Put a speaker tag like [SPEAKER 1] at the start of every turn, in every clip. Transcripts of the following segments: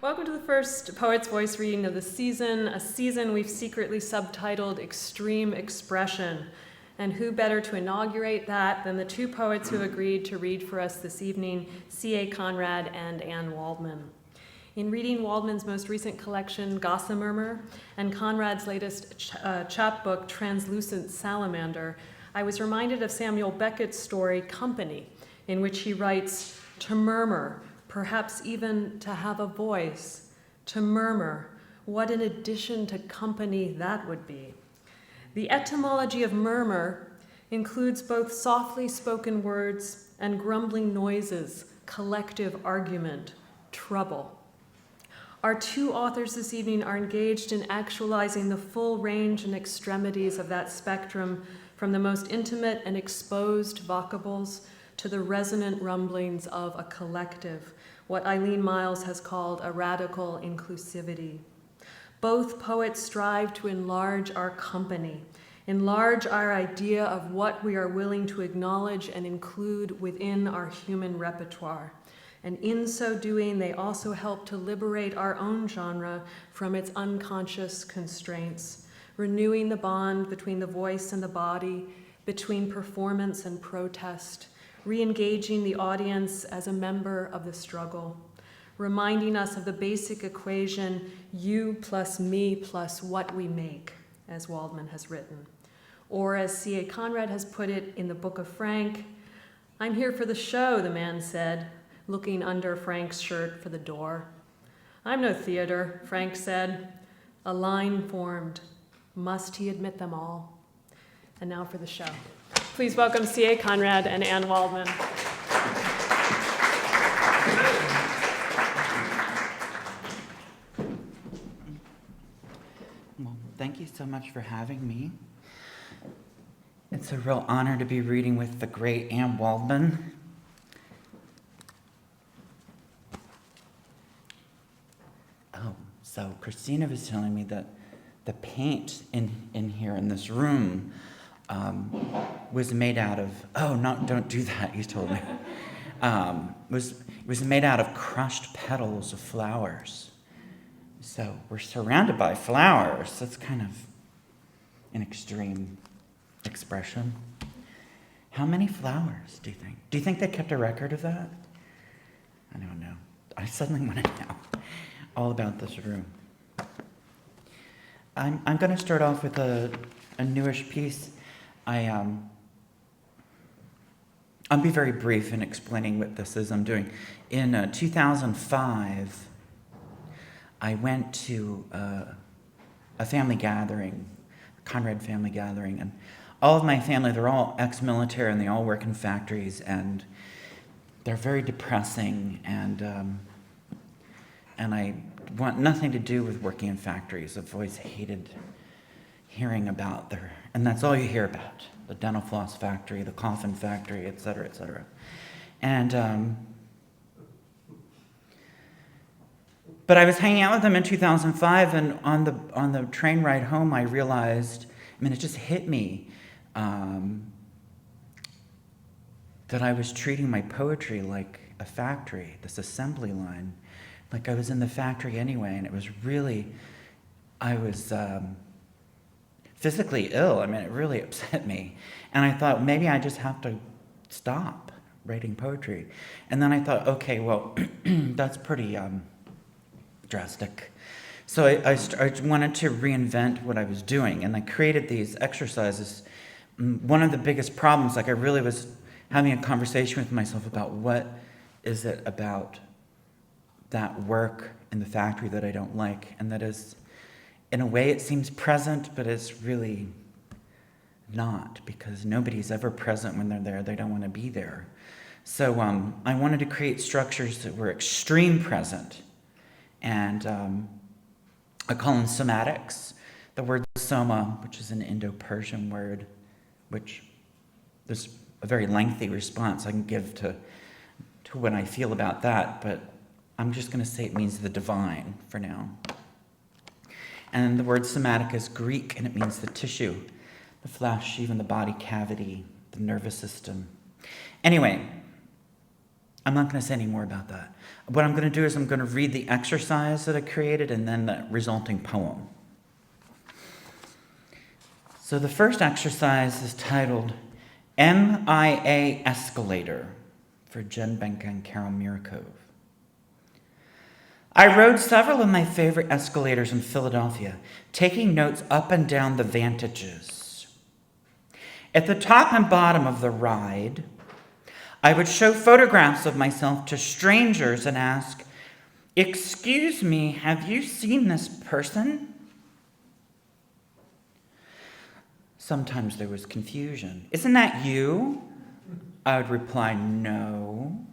[SPEAKER 1] Welcome to the first Poet's Voice reading of the season, a season we've secretly subtitled Extreme Expression. And who better to inaugurate that than the two poets who agreed to read for us this evening, C.A. Conrad and Anne Waldman. In reading Waldman's most recent collection, Gossamurmur, and Conrad's latest chapbook, Translucent Salamander, I was reminded of Samuel Beckett's story, Company, in which he writes, to murmur, perhaps even to have a voice, to murmur, what an addition to company that would be. The etymology of murmur includes both softly spoken words and grumbling noises, collective argument, trouble. Our two authors this evening are engaged in actualizing the full range and extremities of that spectrum, from the most intimate and exposed vocables to the resonant rumblings of a collective, what Eileen Miles has called a radical inclusivity. Both poets strive to enlarge our company, enlarge our idea of what we are willing to acknowledge and include within our human repertoire. And in so doing, they also help to liberate our own genre from its unconscious constraints, renewing the bond between the voice and the body, between performance and protest, re-engaging the audience as a member of the struggle, reminding us of the basic equation, you plus me plus what we make, as Waldman has written. Or as C.A. Conrad has put it in the Book of Frank, I'm here for the show, the man said, looking under Frank's shirt for the door. I'm no theater, Frank said. A line formed. Must he admit them all? And now for the show. Please welcome C.A. Conrad and Anne Waldman.
[SPEAKER 2] Well, thank you so much for having me. It's a real honor to be reading with the great Anne Waldman. Oh, so Christina was telling me that the paint in here in this room was made out of, don't do that, you told me. Was made out of crushed petals of flowers. So we're surrounded by flowers. That's kind of an extreme expression. How many flowers do you think? Do you think they kept a record of that? I don't know. I suddenly want to know all about this room. I'm going to start off with a newish piece. I'll be very brief in explaining what this is I'm doing. In 2005, I went to a family gathering, a Conrad family gathering, and all of my family, they're all ex-military and they all work in factories, and they're very depressing, and I want nothing to do with working in factories. I've always hated hearing about and that's all you hear about, the dental floss factory, the coffin factory, et cetera, et cetera. And, but I was hanging out with them in 2005, and on the train ride home, I realized, it just hit me, that I was treating my poetry like a factory, this assembly line, like I was in the factory anyway, and it was really, I was physically ill. It really upset me. And I thought, maybe I just have to stop writing poetry. And then I thought, okay, well, that's pretty drastic. So I wanted to reinvent what I was doing, and I created these exercises. One of the biggest problems, I really was having a conversation with myself about what is it about that work in the factory that I don't like, and that is, in a way, it seems present, but it's really not, because nobody's ever present when they're there. They don't want to be there. So I wanted to create structures that were extreme present, and I call them somatics. The word soma, which is an Indo-Persian word, which there's a very lengthy response I can give to what I feel about that, but I'm just going to say it means the divine for now. And the word somatic is Greek, and it means the tissue, the flesh, even the body cavity, the nervous system. Anyway, I'm not going to say any more about that. What I'm going to do is I'm going to read the exercise that I created and then the resulting poem. So the first exercise is titled MIA Escalator for Jen Benka and Carol Mirakov. I rode several of my favorite escalators in Philadelphia, taking notes up and down the vantages. At the top and bottom of the ride, I would show photographs of myself to strangers and ask, "Excuse me, have you seen this person?" Sometimes there was confusion. "Isn't that you?" I would reply, "No.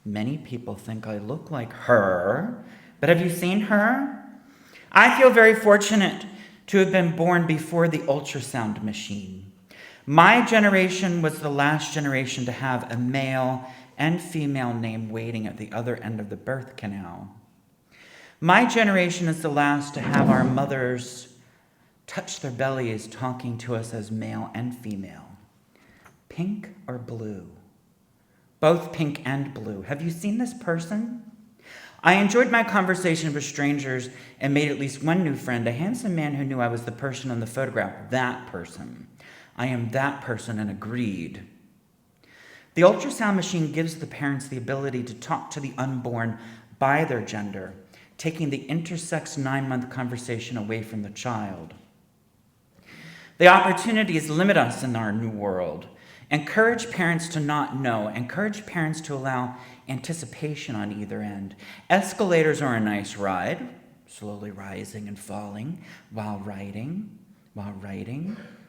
[SPEAKER 2] Many people think I look like her, but have you seen her? I feel very fortunate to have been born before the ultrasound machine. My generation was the last generation to have a male and female name waiting at the other end of the birth canal. My generation is the last to have our mothers touch their bellies talking to us as male and female. Pink or blue? Both pink and blue. Have you seen this person? I enjoyed my conversation with strangers and made at least one new friend, a handsome man who knew I was the person on the photograph, that person. I am that person, and agreed. The ultrasound machine gives the parents the ability to talk to the unborn by their gender, taking the intersex 9-month conversation away from the child. The opportunities limit us in our new world. Encourage parents to not know. Encourage parents to allow anticipation on either end. Escalators are a nice ride, slowly rising and falling while writing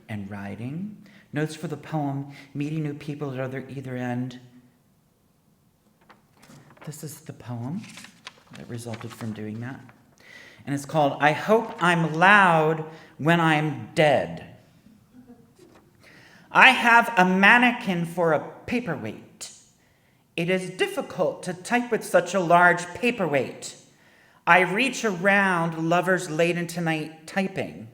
[SPEAKER 2] and writing. Notes for the poem, meeting new people at either end. This is the poem that resulted from doing that. And it's called, I Hope I'm Loud When I'm Dead. I have a mannequin for a paperweight. It is difficult to type with such a large paperweight. I reach around lovers late into night typing.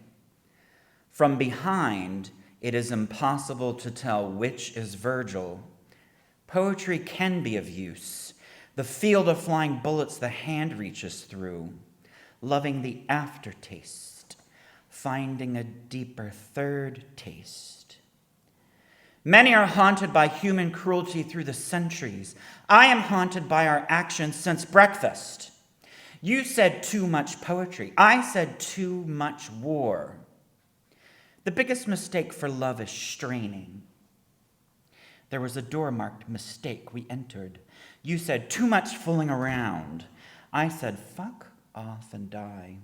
[SPEAKER 2] From behind, it is impossible to tell which is Virgil. Poetry can be of use. The field of flying bullets the hand reaches through. Loving the aftertaste. Finding a deeper third taste. Many are haunted by human cruelty through the centuries. I am haunted by our actions since breakfast. You said too much poetry. I said too much war. The biggest mistake for love is straining. There was a door marked mistake. We entered. You said too much fooling around. I said fuck off and die.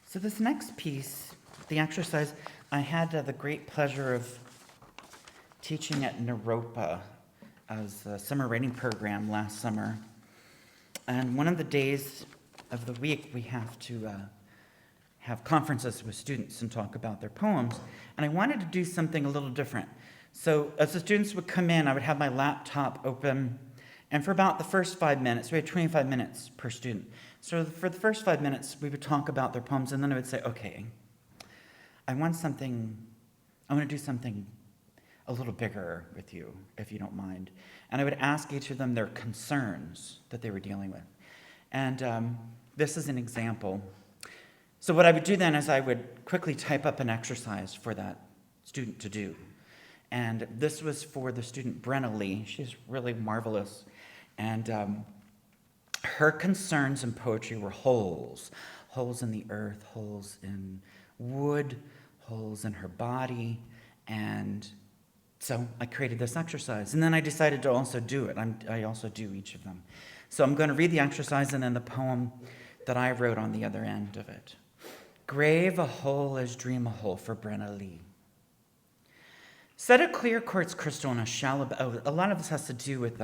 [SPEAKER 2] So this next piece, the exercise, I had the great pleasure of teaching at Naropa as a summer reading program last summer. And one of the days of the week, we have to have conferences with students and talk about their poems. And I wanted to do something a little different. So as the students would come in, I would have my laptop open. And for about the first 5 minutes, we had 25 minutes per student. So for the first 5 minutes, we would talk about their poems. And then I would say, okay, I want to do something a little bigger with you, if you don't mind. And I would ask each of them their concerns that they were dealing with. And this is an example. So what I would do then is I would quickly type up an exercise for that student to do. And this was for the student Brenna Lee. She's really marvelous. And her concerns in poetry were holes. Holes in the earth, holes in wood, holes in her body. And so I created this exercise. And then I decided to also do it. I also do each of them. So I'm going to read the exercise and then the poem that I wrote on the other end of it. Grave a hole as dream a hole for Brenna Lee. Set a clear quartz crystal in a shallow... a lot of this has to do with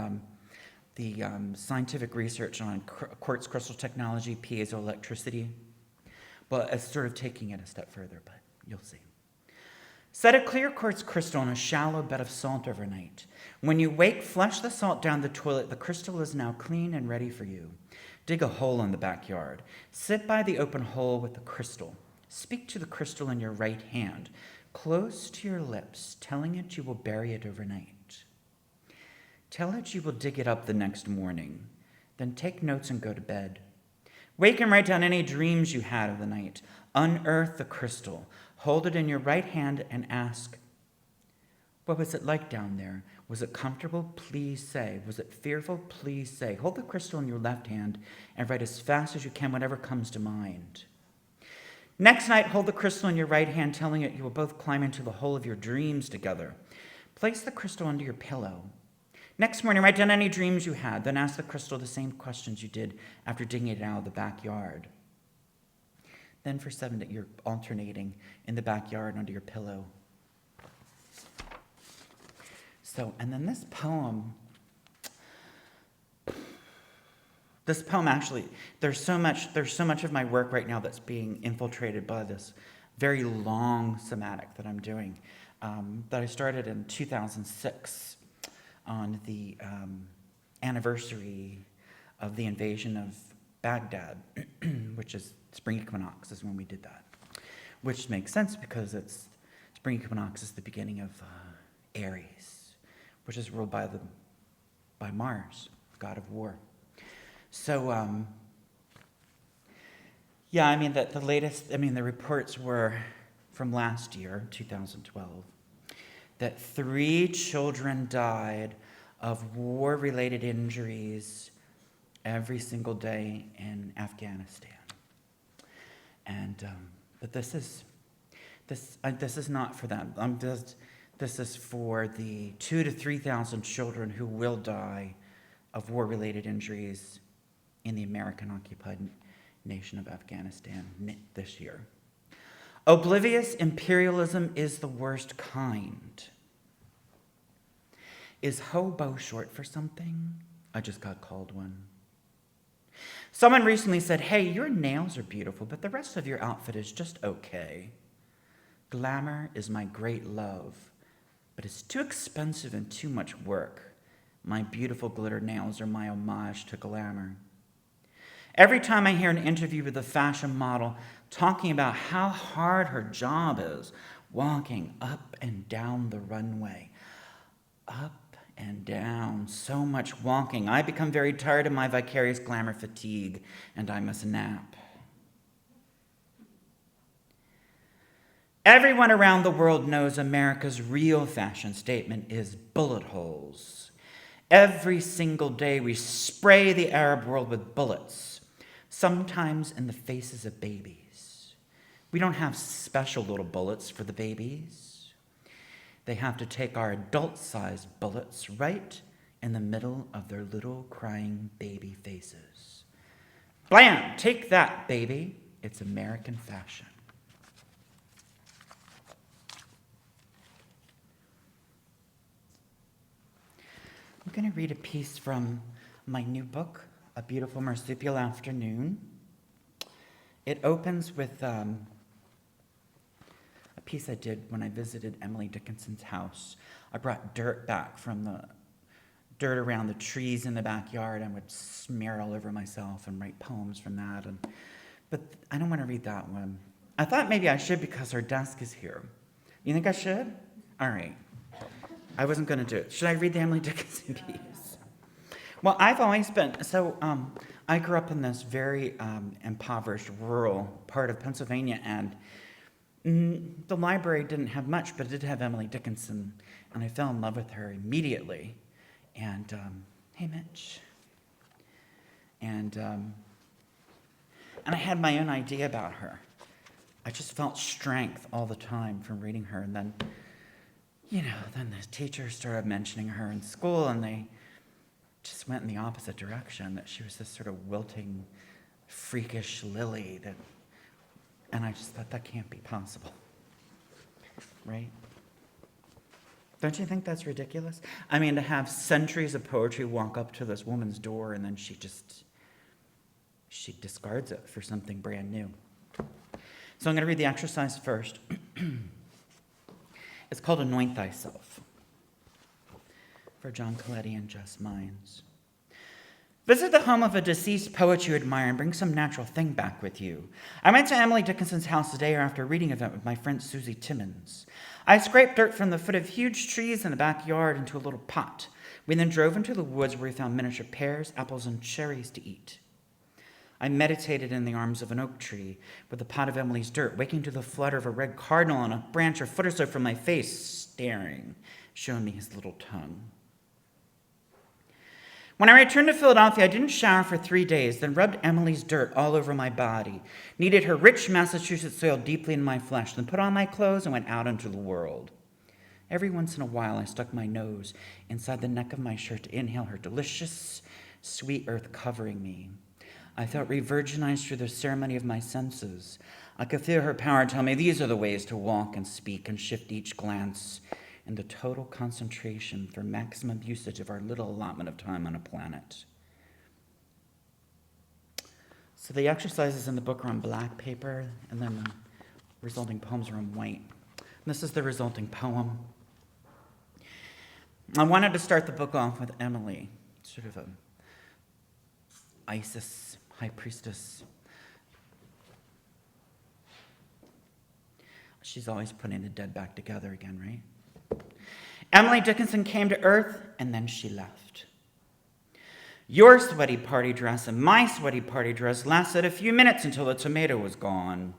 [SPEAKER 2] the scientific research on quartz crystal technology, piezoelectricity. But it's sort of taking it a step further, but you'll see. Set a clear quartz crystal in a shallow bed of salt overnight. When you wake, flush the salt down the toilet. The crystal is now clean and ready for you. Dig a hole in the backyard. Sit by the open hole with the crystal. Speak to the crystal in your right hand. close to your lips, telling it you will bury it overnight. Tell it you will dig it up the next morning, then take notes and go to bed. Wake and write down any dreams you had of the night. Unearth the crystal, hold it in your right hand and ask, what was it like down there? Was it comfortable? Please say. Was it fearful? Please say. Hold the crystal in your left hand and write as fast as you can whatever comes to mind. Next night, hold the crystal in your right hand, telling it you will both climb into the hole of your dreams together. Place the crystal under your pillow. Next morning, write down any dreams you had, then ask the crystal the same questions you did after digging it out of the backyard. Then for 7 days, you're alternating in the backyard under your pillow. So, and then this poem actually, there's so much of my work right now that's being infiltrated by this very long somatic that I'm doing, that I started in 2006 on the anniversary of the invasion of Baghdad, which is spring equinox is when we did that, which makes sense because it's spring equinox is the beginning of Aries, which is ruled by Mars, god of war. So, yeah, I mean, the reports were from last year, 2012, that 3 children died of war-related injuries every single day in Afghanistan. And, but this is not for them. This is for the 2,000 to 3,000 children who will die of war-related injuries in the American-occupied nation of Afghanistan this year. Oblivious imperialism is the worst kind. Is hobo short for something? I just got called one. Someone recently said, hey, your nails are beautiful, but the rest of your outfit is just okay. Glamour is my great love, but it's too expensive and too much work. My beautiful glitter nails are my homage to glamour. Every time I hear an interview with a fashion model talking about how hard her job is, walking up and down the runway, up and down, so much walking, I become very tired of my vicarious glamour fatigue, and I must nap. Everyone around the world knows America's real fashion statement is bullet holes. Every single day we spray the Arab world with bullets, sometimes in the faces of babies. We don't have special little bullets for the babies. They have to take our adult-sized bullets right in the middle of their little crying baby faces. Blam! Take that, baby. It's American fashion. I'm going to read a piece from my new book, A Beautiful Marsupial Afternoon. It opens with a piece I did when I visited Emily Dickinson's house. I brought dirt back from the dirt around the trees in the backyard and would smear all over myself and write poems from that. But I don't want to read that one. I thought maybe I should because her desk is here. You think I should? All right. I wasn't going to do it. Should I read the Emily Dickinson piece? Well, I've always been, I grew up in this very impoverished rural part of Pennsylvania, and the library didn't have much, but it did have Emily Dickinson, and I fell in love with her immediately. And, hey, Mitch. And I had my own idea about her. I just felt strength all the time from reading her, and then then the teachers started mentioning her in school, and they just went in the opposite direction, that she was this sort of wilting, freakish lily, and I just thought that can't be possible, right? Don't you think that's ridiculous? I mean, to have centuries of poetry walk up to this woman's door, and then she discards it for something brand new. So I'm going to read the exercise first. It's called Anoint Thyself, for John Coletti and Just Minds. Visit the home of a deceased poet you admire and bring some natural thing back with you. I went to Emily Dickinson's house the day after a reading event with my friend Susie Timmons. I scraped dirt from the foot of huge trees in the backyard into a little pot. We then drove into the woods where we found miniature pears, apples, and cherries to eat. I meditated in the arms of an oak tree with a pot of Emily's dirt, waking to the flutter of a red cardinal on a branch a foot or so from my face, staring, showing me his little tongue. When I returned to Philadelphia, I didn't shower for 3 days, then rubbed Emily's dirt all over my body, kneaded her rich Massachusetts soil deeply in my flesh, then put on my clothes and went out into the world. Every once in a while, I stuck my nose inside the neck of my shirt to inhale her delicious, sweet earth covering me. I felt re-virginized through the ceremony of my senses. I could feel her power tell me these are the ways to walk and speak and shift each glance into total concentration for maximum usage of our little allotment of time on a planet. So the exercises in the book are on black paper, and then the resulting poems are on white. And this is the resulting poem. I wanted to start the book off with Emily, sort of a Isis high priestess. She's always putting the dead back together again, right? Emily Dickinson came to Earth, and then she left. Your sweaty party dress and my sweaty party dress lasted a few minutes until the tomato was gone.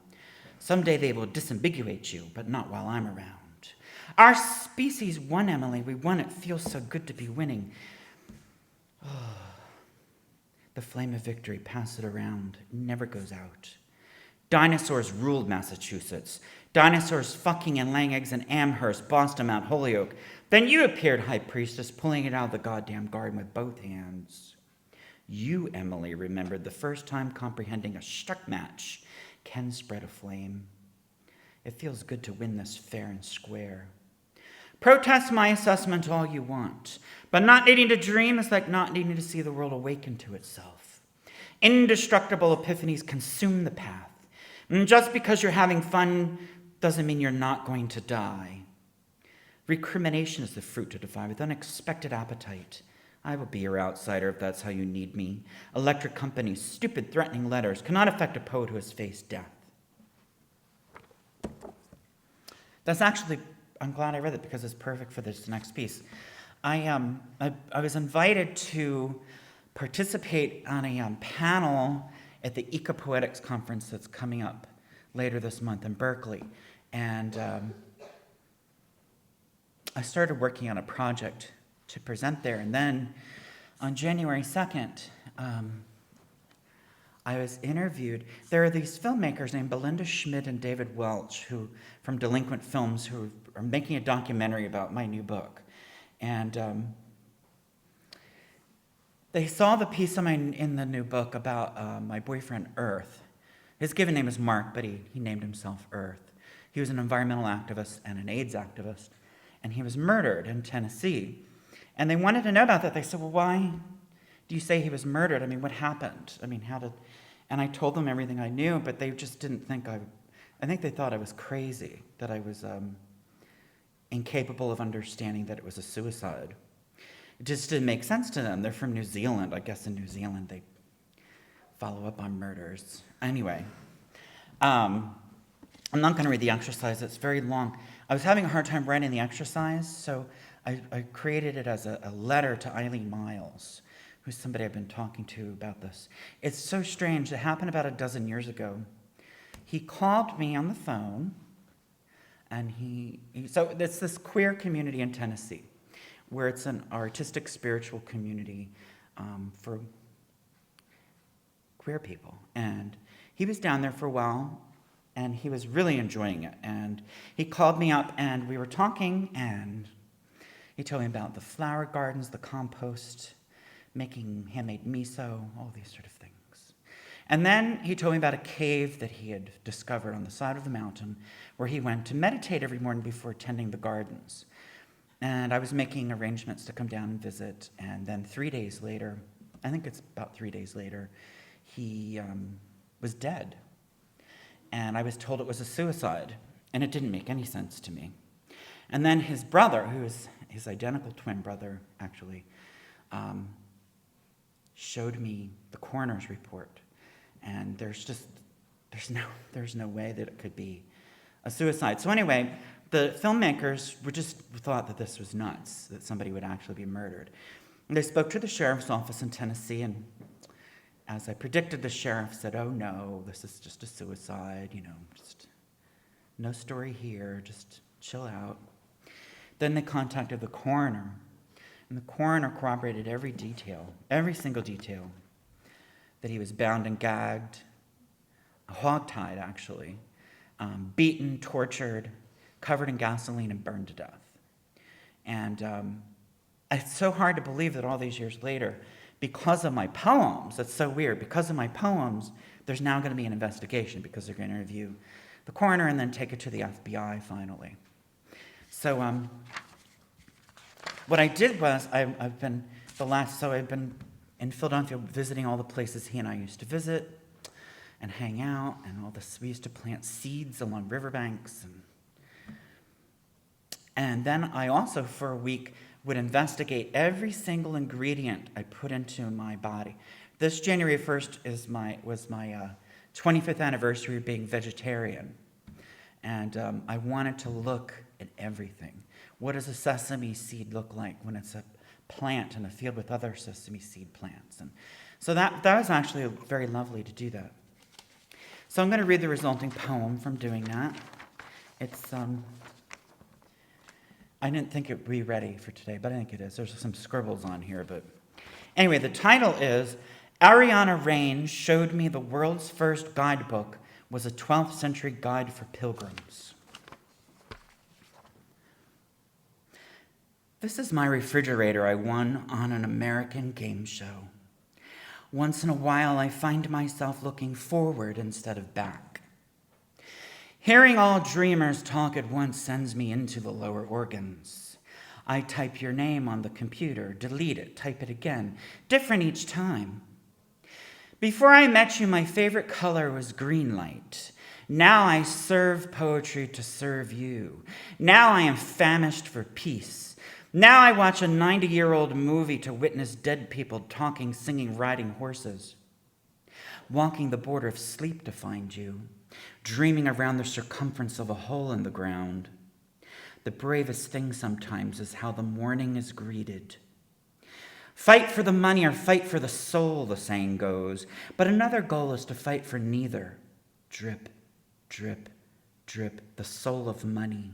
[SPEAKER 2] Someday they will disambiguate you, but not while I'm around. Our species won, Emily. We won. It feels so good to be winning. Oh, the flame of victory, pass it around. It never goes out. Dinosaurs ruled Massachusetts. Dinosaurs fucking and laying eggs in Amherst, Boston, Mount Holyoke. Then you appeared, high priestess, pulling it out of the goddamn garden with both hands. You, Emily, remembered the first time comprehending a struck match can spread a flame. It feels good to win this fair and square. Protest my assessment all you want, but not needing to dream is like not needing to see the world awaken to itself. Indestructible epiphanies consume the path. And just because you're having fun doesn't mean you're not going to die. Recrimination is the fruit to defy with unexpected appetite. I will be your outsider if that's how you need me. Electric companies, stupid, threatening letters cannot affect a poet who has faced death. That's actually, I'm glad I read it because it's perfect for this next piece. I was invited to participate on a panel at the Ecopoetics conference that's coming up later this month in Berkeley. And I started working on a project to present there. And then on January 2nd, I was interviewed. There are these filmmakers named Belinda Schmidt and David Welch from Delinquent Films who are making a documentary about my new book. And they saw the piece in the new book about my boyfriend, Earth. His given name is Mark, but he named himself Earth. He was an environmental activist and an AIDS activist, and he was murdered in Tennessee. And they wanted to know about that. They said, well, why do you say he was murdered? I mean, what happened? I mean, how did... And I told them everything I knew, but they just didn't think I think they thought I was crazy, that I was incapable of understanding that it was a suicide. It just didn't make sense to them. They're from New Zealand. I guess in New Zealand they follow up on murders. Anyway, I'm not going to read the exercise. It's very long. I was having a hard time writing the exercise, so I created it as a letter to Eileen Miles, who's somebody I've been talking to about this. It's so strange. It happened about a dozen years ago. He called me on the phone, and so it's this queer community in Tennessee, where it's an artistic, spiritual community for queer people. And he was down there for a while, and he was really enjoying it. And he called me up, and we were talking, and he told me about the flower gardens, the compost, making handmade miso, all these sort of things. And then he told me about a cave that he had discovered on the side of the mountain where he went to meditate every morning before tending the gardens. And I was making arrangements to come down and visit. And then 3 days later, I think it's about 3 days later, he was dead. And I was told it was a suicide. And it didn't make any sense to me. And then his brother, who is his identical twin brother, actually, showed me the coroner's report. And there's no way that it could be a suicide. So anyway, the filmmakers just thought that this was nuts, that somebody would actually be murdered. And they spoke to the sheriff's office in Tennessee, and as I predicted, the sheriff said, "Oh no, this is just a suicide, just no story here, just chill out." Then they contacted the coroner, and the coroner corroborated every detail, every single detail, that he was bound and gagged, hogtied actually, beaten, tortured, covered in gasoline, and burned to death. And it's so hard to believe that all these years later, because of my poems, that's so weird, because of my poems, there's now going to be an investigation because they're going to interview the coroner and then take it to the FBI finally. So what I did was I've been in Philadelphia visiting all the places he and I used to visit and hang out, and all this. We used to plant seeds along riverbanks, and then I also for a week would investigate every single ingredient I put into my body. This January 1st was my 25th anniversary of being vegetarian, and I wanted to look at everything. What does a sesame seed look like when it's a plant in a field with other sesame seed plants? And so that was actually very lovely to do that. So I'm going to read the resulting poem from doing that. It's I didn't think it would be ready for today, but I think it is. There's some scribbles on here, but anyway, the title is Ariana Range Showed Me the World's First Guidebook Was a 12th Century Guide for Pilgrims. This is my refrigerator I won on an American game show. Once in a while, I find myself looking forward instead of back. Hearing all dreamers talk at once sends me into the lower organs. I type your name on the computer, delete it, type it again, different each time. Before I met you, my favorite color was green light. Now I serve poetry to serve you. Now I am famished for peace. Now I watch a 90-year-old movie to witness dead people talking, singing, riding horses. Walking the border of sleep to find you. Dreaming around the circumference of a hole in the ground. The bravest thing sometimes is how the morning is greeted. Fight for the money or fight for the soul, the saying goes. But another goal is to fight for neither. Drip, drip, drip, the soul of money.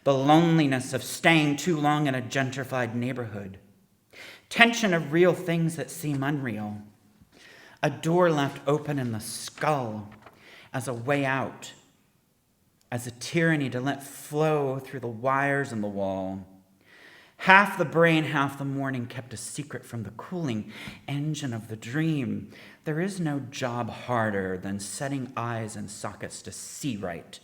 [SPEAKER 2] The loneliness of staying too long in a gentrified neighborhood. Tension of real things that seem unreal. A door left open in the skull as a way out, as a tyranny to let flow through the wires in the wall. Half the brain, half the morning kept a secret from the cooling engine of the dream. There is no job harder than setting eyes in sockets to see right.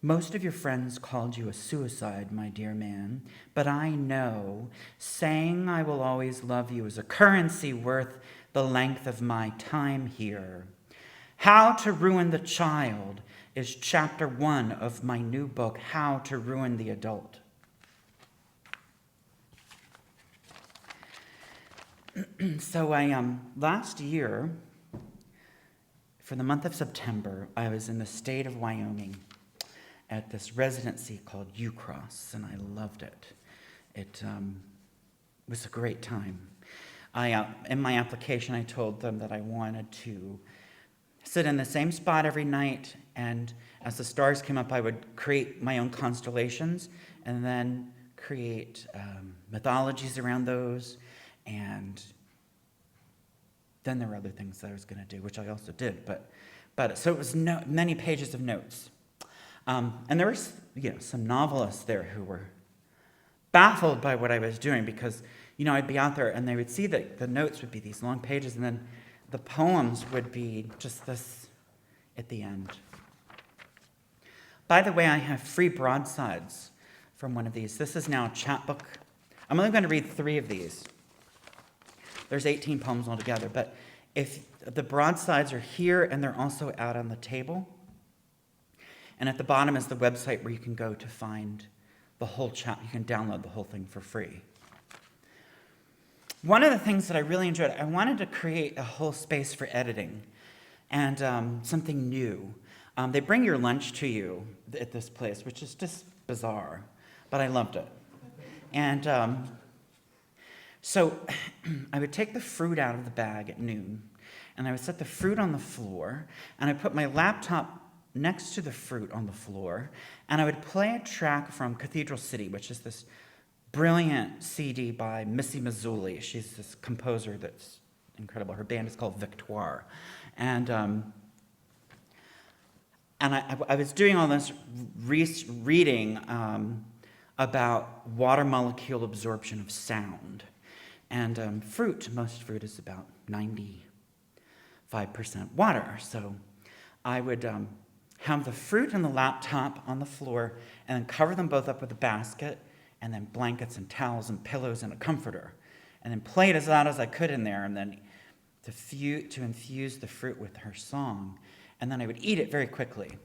[SPEAKER 2] Most of your friends called you a suicide, my dear man, but I know saying I will always love you is a currency worth the length of my time here. How to Ruin the Child is chapter 1 of my new book, How to Ruin the Adult. So last year, for the month of September, I was in the state of Wyoming at this residency called UCross, and I loved it. It was a great time. In my application, I told them that I wanted to sit in the same spot every night, and as the stars came up, I would create my own constellations and then create mythologies around those, and then there were other things that I was going to do, which I also did. But so it was many pages of notes. And there were some novelists there who were baffled by what I was doing because, I'd be out there and they would see that the notes would be these long pages and then the poems would be just this at the end. By the way, I have free broadsides from one of these. This is now a chapbook. I'm only going to read 3 of these. There's 18 poems altogether, but if the broadsides are here and they're also out on the table. And at the bottom is the website where you can go to find the whole chapter. You can download the whole thing for free. one of the things that I really enjoyed, I wanted to create a whole space for editing and something new. They bring your lunch to you at this place, which is just bizarre, but I loved it. And so I would take the fruit out of the bag at noon, and I would set the fruit on the floor, and I put my laptop next to the fruit on the floor, and I would play a track from Cathedral City, which is this brilliant CD by Missy Mazzulli. She's this composer that's incredible. Her band is called Victoire. And I was doing all this reading about water molecule absorption of sound. And fruit, most fruit is about 95% water. So I would have the fruit and the laptop on the floor and then cover them both up with a basket and then blankets and towels and pillows and a comforter. And then play it as loud as I could in there and then to infuse the fruit with her song. And then I would eat it very quickly.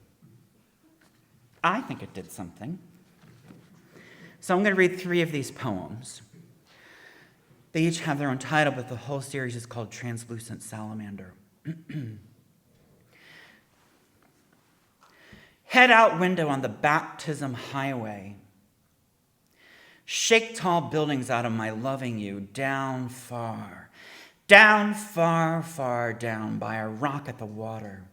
[SPEAKER 2] I think it did something. So I'm going to read 3 of these poems. They each have their own title, but the whole series is called Translucent Salamander. Head out window on the baptism highway. Shake tall buildings out of my loving you, down, far, far down by a rock at the water.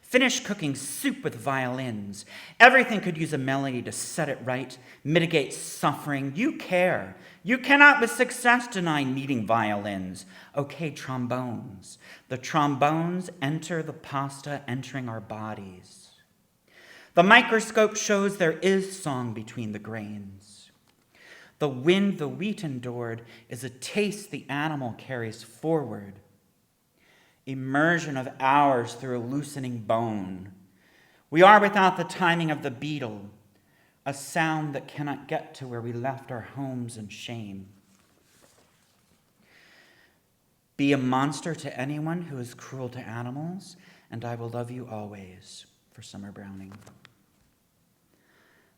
[SPEAKER 2] Finish cooking soup with violins. Everything could use a melody to set it right, mitigate suffering. You care. You cannot with success deny needing violins. Okay, trombones. The trombones enter the pasta entering our bodies. The microscope shows there is song between the grains. The wind the wheat endured is a taste the animal carries forward. Immersion of hours through a loosening bone. We are without the timing of the beetle, a sound that cannot get to where we left our homes in shame. Be a monster to anyone who is cruel to animals, and I will love you always. For Summer Browning.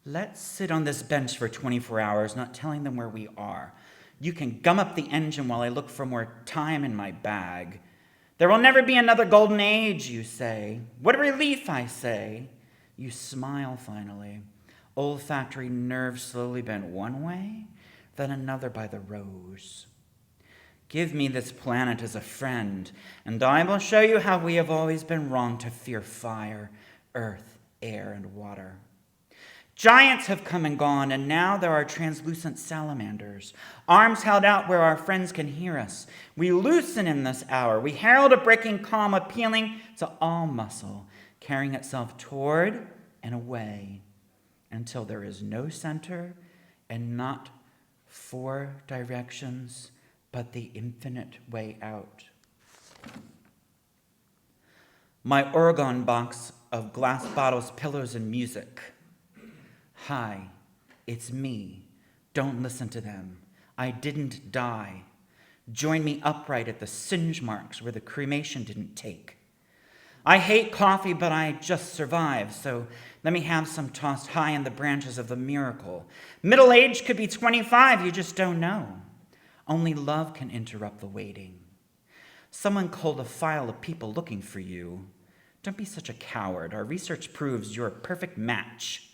[SPEAKER 2] Let's sit on this bench for 24 hours, not telling them where we are. You can gum up the engine while I look for more time in my bag. There will never be another golden age, you say. What a relief, I say. You smile finally. Olfactory nerves slowly bent one way, then another by the rows. Give me this planet as a friend, and I will show you how we have always been wrong to fear fire, earth, air, and water. Giants have come and gone, and now there are translucent salamanders, arms held out where our friends can hear us. We loosen in this hour. We herald a breaking calm, appealing to all muscle, carrying itself toward and away until there is no center and not 4 directions, but the infinite way out. My Oregon box of glass bottles, pillows, and music. Hi, it's me. Don't listen to them. I didn't die. Join me upright at the singe marks where the cremation didn't take. I hate coffee, but I just survive, so let me have some tossed high in the branches of the miracle. Middle age could be 25, you just don't know. Only love can interrupt the waiting. Someone culled a file of people looking for you. Don't be such a coward. Our research proves you're a perfect match.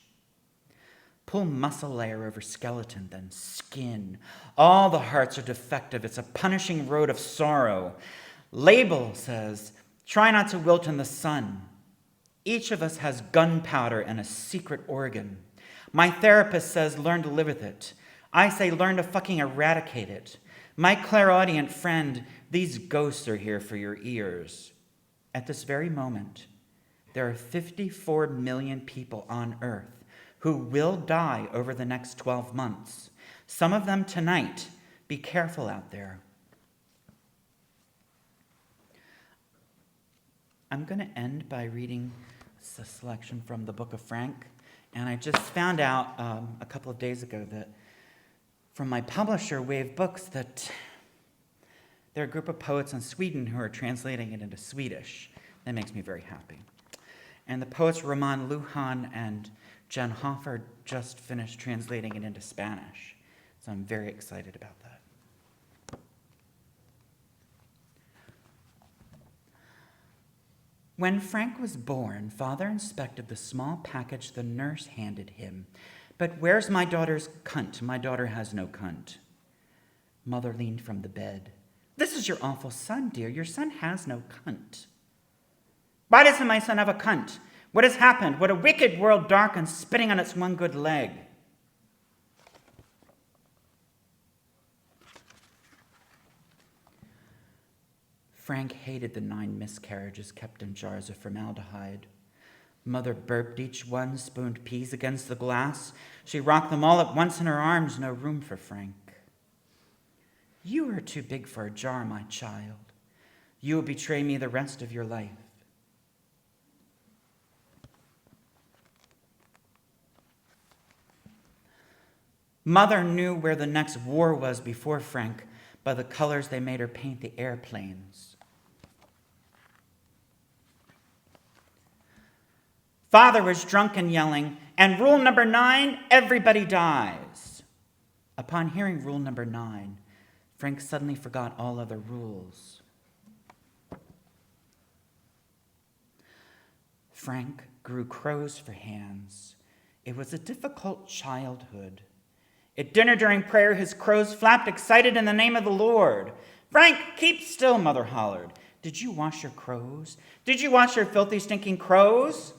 [SPEAKER 2] Pull muscle layer over skeleton, then skin. All the hearts are defective. It's a punishing road of sorrow. Label says, try not to wilt in the sun. Each of us has gunpowder and a secret organ. My therapist says, learn to live with it. I say, learn to fucking eradicate it. My clairaudient friend, these ghosts are here for your ears. At this very moment, there are 54 million people on Earth who will die over the next 12 months. Some of them tonight. Be careful out there. I'm going to end by reading a selection from the Book of Frank. And I just found out a couple of days ago that from my publisher, Wave Books, that there are a group of poets in Sweden who are translating it into Swedish. That makes me very happy. And the poets Roman Lujan and Jen Hoffer just finished translating it into Spanish. So I'm very excited about that. When Frank was born, Father inspected the small package the nurse handed him. But where's my daughter's cunt? My daughter has no cunt. Mother leaned from the bed. This is your awful son, dear. Your son has no cunt. Why doesn't my son have a cunt? What has happened? What a wicked world, dark and spitting on its one good leg. Frank hated the 9 miscarriages kept in jars of formaldehyde. Mother burped each one, spooned peas against the glass. She rocked them all at once in her arms, no room for Frank. You are too big for a jar, my child. You will betray me the rest of your life. Mother knew where the next war was before Frank by the colors they made her paint the airplanes. Father was drunk and yelling, and rule number 9, everybody dies. Upon hearing rule number 9, Frank suddenly forgot all other rules. Frank grew crows for hands. It was a difficult childhood. At dinner during prayer, his crows flapped excited in the name of the Lord. Frank, keep still, Mother hollered. Did you wash your crows? Did you wash your filthy, stinking crows?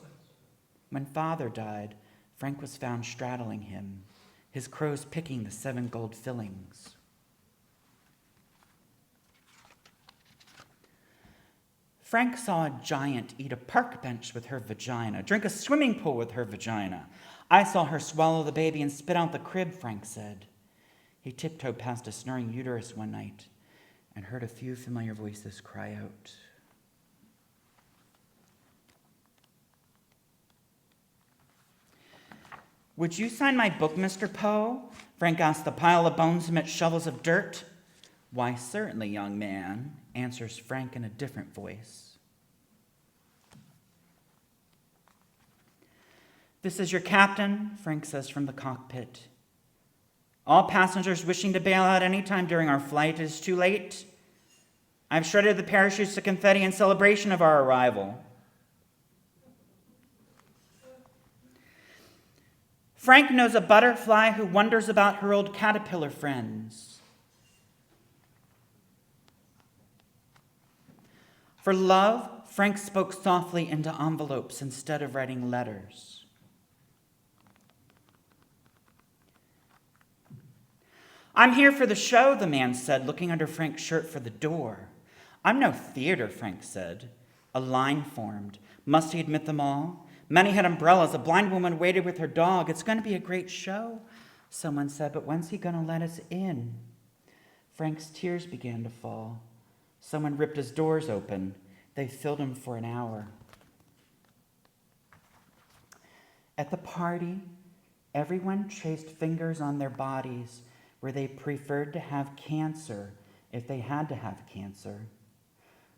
[SPEAKER 2] When Father died, Frank was found straddling him, his crows picking the 7 gold fillings. Frank saw a giant eat a park bench with her vagina, drink a swimming pool with her vagina. I saw her swallow the baby and spit out the crib, Frank said. He tiptoed past a snoring uterus one night and heard a few familiar voices cry out. Would you sign my book, Mr. Poe? Frank asked the pile of bones amidst shovels of dirt. Why, certainly, young man, answers Frank in a different voice. This is your captain, Frank says from the cockpit. All passengers wishing to bail out any time during our flight. It is too late. I've shredded the parachutes to confetti in celebration of our arrival. Frank knows a butterfly who wonders about her old caterpillar friends. For love, Frank spoke softly into envelopes instead of writing letters. I'm here for the show, the man said, looking under Frank's shirt for the door. I'm no theater, Frank said. A line formed. Must he admit them all? Many had umbrellas. A blind woman waited with her dog. It's going to be a great show, someone said, but when's he going to let us in? Frank's tears began to fall. Someone ripped his doors open. They filled him for an hour. At the party, everyone traced fingers on their bodies where they preferred to have cancer if they had to have cancer.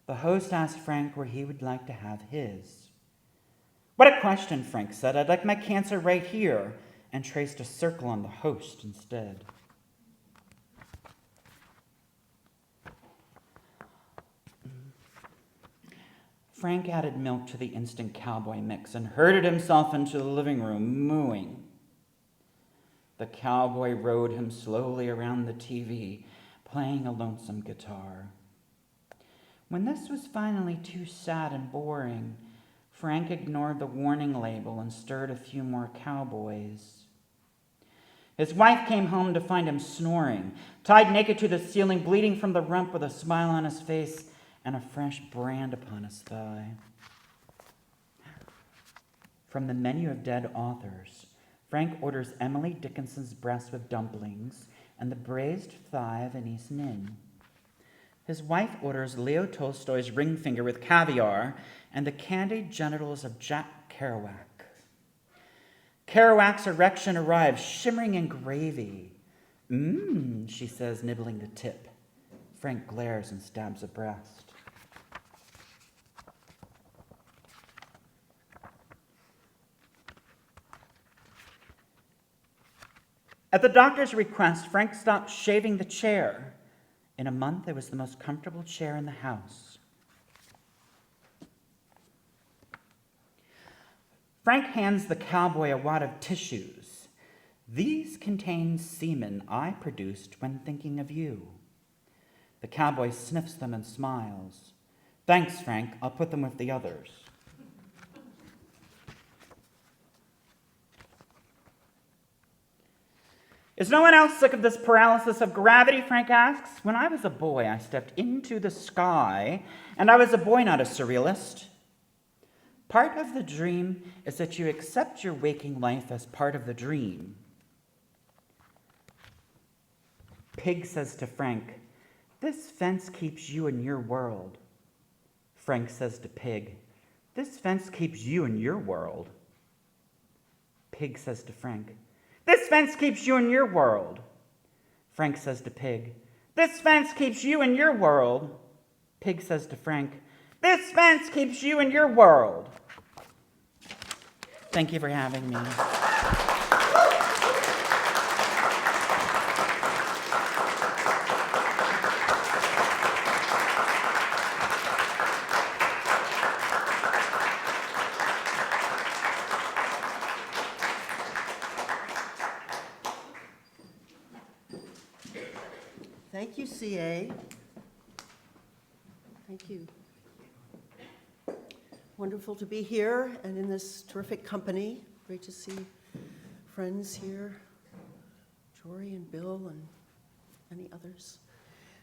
[SPEAKER 2] The host asked Frank where he would like to have his. What a question, Frank said. I'd like my cancer right here, and traced a circle on the host instead. Frank added milk to the instant cowboy mix and herded himself into the living room, mooing. The cowboy rode him slowly around the TV, playing a lonesome guitar. When this was finally too sad and boring, Frank ignored the warning label and stirred a few more cowboys. His wife came home to find him snoring, tied naked to the ceiling, bleeding from the rump with a smile on his face and a fresh brand upon his thigh. From the menu of dead authors, Frank orders Emily Dickinson's breast with dumplings and the braised thigh of Anais Nin. His wife orders Leo Tolstoy's ring finger with caviar and the candied genitals of Jack Kerouac. Kerouac's erection arrives, shimmering in gravy. She says, nibbling the tip. Frank glares and stabs a breast. At the doctor's request, Frank stopped shaving the chair. In a month, it was the most comfortable chair in the house. Frank hands the cowboy a wad of tissues. These contain semen I produced when thinking of you. The cowboy sniffs them and smiles. Thanks, Frank. I'll put them with the others. Is no one else sick of this paralysis of gravity, Frank asks. When I was a boy, I stepped into the sky, and I was a boy, not a surrealist. Part of the dream is that you accept your waking life as part of the dream. Pig says to Frank, this fence keeps you in your world. Frank says to Pig, this fence keeps you in your world. Pig says to Frank, this fence keeps you in your world. Frank says to Pig, this fence keeps you in your world. Pig says to Frank, this fence keeps you in your world. Thank you for having me.
[SPEAKER 3] Thank you, CA. Thank you. Wonderful to be here and in this terrific company. Great to see friends here, Jory and Bill and many others.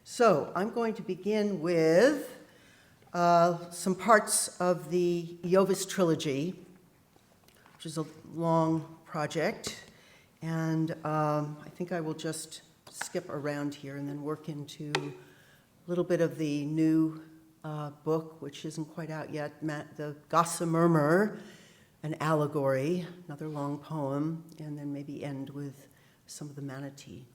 [SPEAKER 3] So I'm going to begin with some parts of the Iovis Trilogy, which is a long project. And I think I will just skip around here and then work into a little bit of the new book, which isn't quite out yet, the Gossamurmur, an allegory, another long poem, and then maybe end with some of the manatee.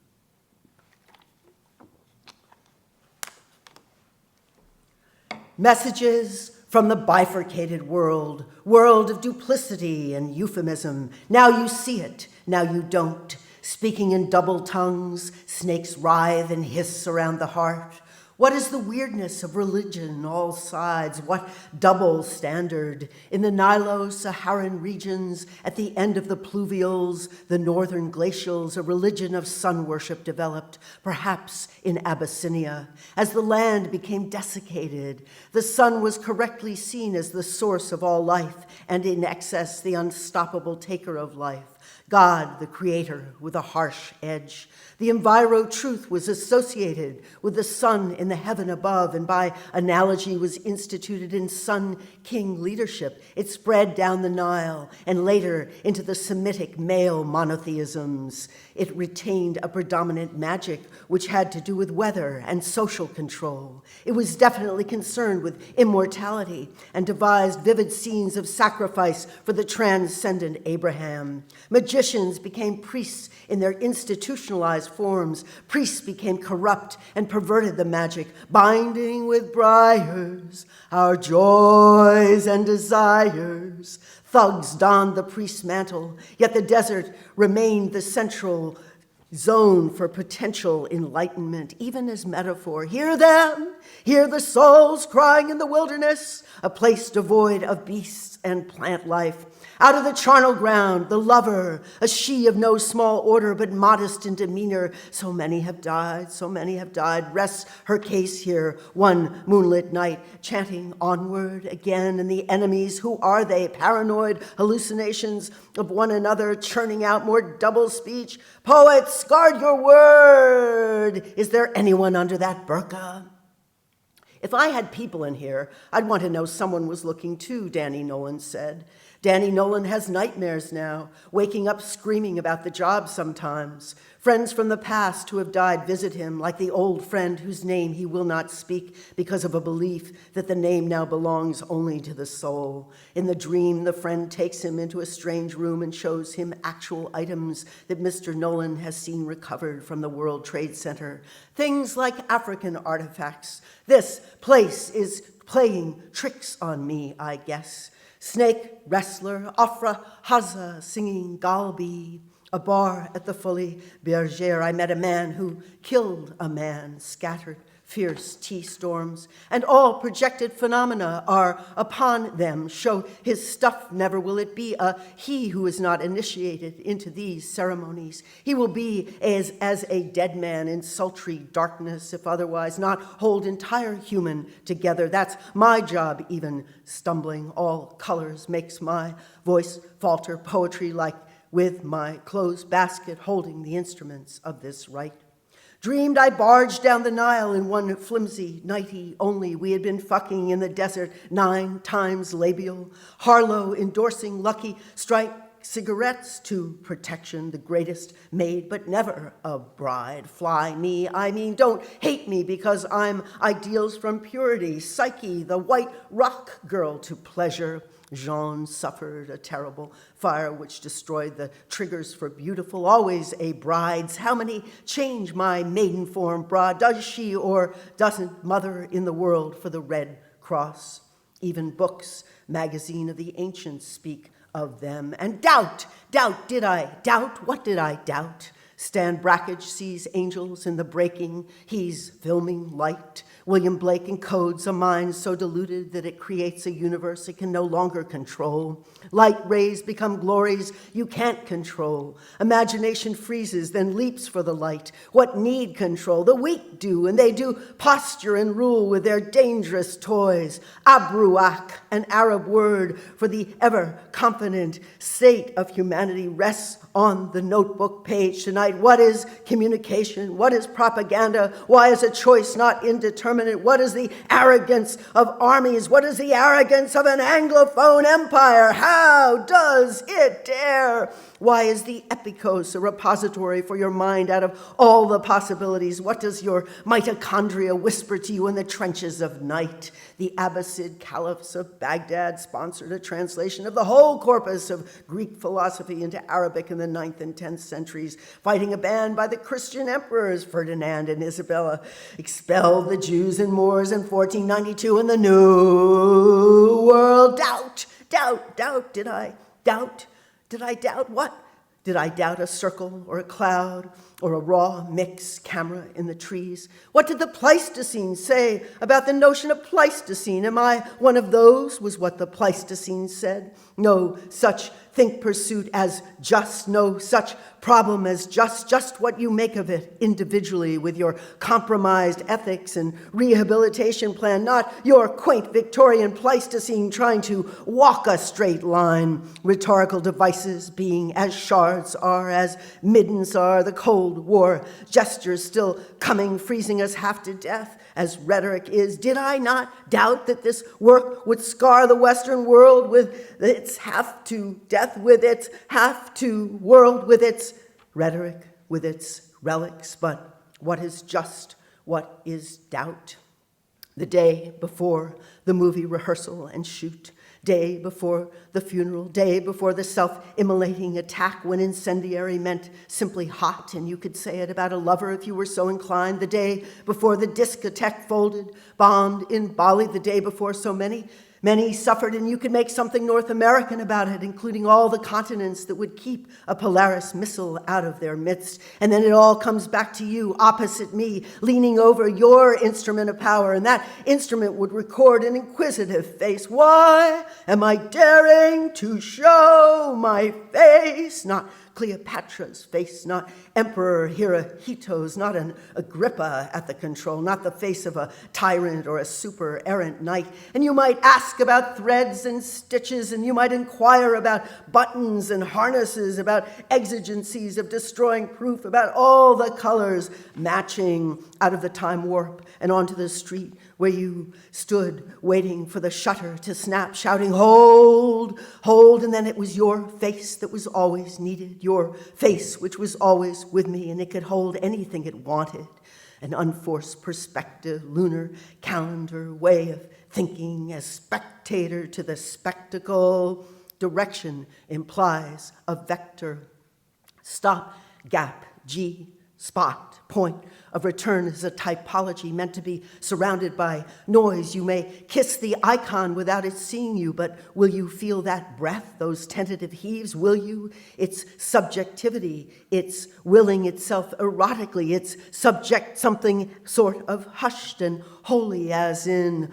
[SPEAKER 3] Messages from the bifurcated world, world of duplicity and euphemism. Now you see it, now you don't. Speaking in double tongues, snakes writhe and hiss around the heart. What is the weirdness of religion, all sides? What double standard? In the Nilo-Saharan regions, at the end of the pluvials, the northern glacials, a religion of sun worship developed, perhaps in Abyssinia. As the land became desiccated, the sun was correctly seen as the source of all life, and in excess, the unstoppable taker of life. God, the creator, with a harsh edge. The enviro-truth was associated with the sun in the heaven above, and by analogy was instituted in Sun King leadership. It spread down the Nile and later into the Semitic male monotheisms. It retained a predominant magic which had to do with weather and social control. It was definitely concerned with immortality and devised vivid scenes of sacrifice for the transcendent Abraham. Magicians became priests in their institutionalized forms. Priests became corrupt and perverted the magic, binding with briars our joys and desires. Thugs donned the priest's mantle, yet the desert remained the central zone for potential enlightenment, even as metaphor. Hear them, hear the souls crying in the wilderness, a place devoid of beasts and plant life. Out of the charnel ground, the lover, a she of no small order, but modest in demeanor. So many have died, so many have died. Rests her case here, one moonlit night, chanting onward again. And the enemies, who are they? Paranoid hallucinations of one another, churning out more double speech. Poets, guard your word. Is there anyone under that burqa? If I had people in here, I'd want to know someone was looking too, Danny Nolan said. Danny Nolan has nightmares now, waking up screaming about the job sometimes. Friends from the past who have died visit him, like the old friend whose name he will not speak because of a belief that the name now belongs only to the soul. In the dream, the friend takes him into a strange room and shows him actual items that Mr. Nolan has seen recovered from the World Trade Center. Things like African artifacts. This place is playing tricks on me, I guess. Snake, wrestler, Afra, Haza, singing Galbi. A bar at the Folie Bergère, I met a man who killed a man, scattered fierce tea storms, and all projected phenomena are upon them, show his stuff never will it be a he who is not initiated into these ceremonies. He will be as a dead man in sultry darkness, if otherwise not hold entire human together. That's my job, even stumbling all colors makes my voice falter, poetry like with my clothes basket holding the instruments of this rite. Dreamed I barged down the Nile in one flimsy nightie only. We had been fucking in the desert 9 times labial. Harlow endorsing Lucky Strike cigarettes to protection, the greatest maid, but never a bride. Fly me, I mean, don't hate me because I'm ideals from purity. Psyche, the white rock girl to pleasure. Jean suffered a terrible fire which destroyed the triggers for beautiful, always a bride's. How many change my maiden form, broad? Does she or doesn't mother in the world for the Red Cross? Even books, magazine of the ancients speak of them. And doubt, did I doubt? What did I doubt? Stan Brakhage sees angels in the breaking. He's filming light. William Blake encodes a mind so diluted that it creates a universe it can no longer control. Light rays become glories you can't control. Imagination freezes, then leaps for the light. What need control? The weak do, and they do posture and rule with their dangerous toys. Abruach, an Arab word for the ever-confident state of humanity, rests on the notebook page tonight. What is communication? What is propaganda? Why is a choice not indeterminate? What is the arrogance of armies? What is the arrogance of an Anglophone empire? How does it dare? Why is the epikos a repository for your mind out of all the possibilities? What does your mitochondria whisper to you in the trenches of night? The Abbasid caliphs of Baghdad sponsored a translation of the whole corpus of Greek philosophy into Arabic in the 9th and 10th centuries, fighting a ban by the Christian emperors. Ferdinand and Isabella expelled the Jews and Moors in 1492 in the New World. Doubt, did I doubt? Did I doubt what? Did I doubt a circle or a cloud or a raw mix camera in the trees? What did the Pleistocene say about the notion of Pleistocene? Am I one of those? Was what the Pleistocene said. No such think pursuit as just, no such problem as just what you make of it individually with your compromised ethics and rehabilitation plan, not your quaint Victorian Pleistocene trying to walk a straight line. Rhetorical devices being as shards are, as middens are, the Cold War gestures still coming, freezing us half to death as rhetoric is. Did I not doubt that this work would scar the Western world with its half to death, with its half to world, with its rhetoric, with its relics? But what is just? What is doubt? The day before the movie rehearsal and shoot, day before the funeral, day before the self-immolating attack when incendiary meant simply hot, and you could say it about a lover if you were so inclined, the day before the discotheque folded, bombed in Bali, the day before so many suffered, and you could make something North American about it, including all the continents that would keep a Polaris missile out of their midst. And then it all comes back to you, opposite me, leaning over your instrument of power, and that instrument would record an inquisitive face. Why am I daring to show my face? Not Cleopatra's face, not Emperor Hirohito's, not an Agrippa at the control, not the face of a tyrant or a super errant knight. And you might ask about threads and stitches, and you might inquire about buttons and harnesses, about exigencies of destroying proof, about all the colors matching out of the time warp and onto the street where you stood waiting for the shutter to snap, shouting, hold, hold, and then it was your face that was always needed, your face which was always with me, and it could hold anything it wanted. An unforced perspective, lunar calendar, way of thinking as spectator to the spectacle. Direction implies a vector. Stop, gap, G, spot, point of return is a typology meant to be surrounded by noise. You may kiss the icon without it seeing you, but will you feel that breath, those tentative heaves? Will you? Its subjectivity, its willing itself erotically, its subject something sort of hushed and holy, as in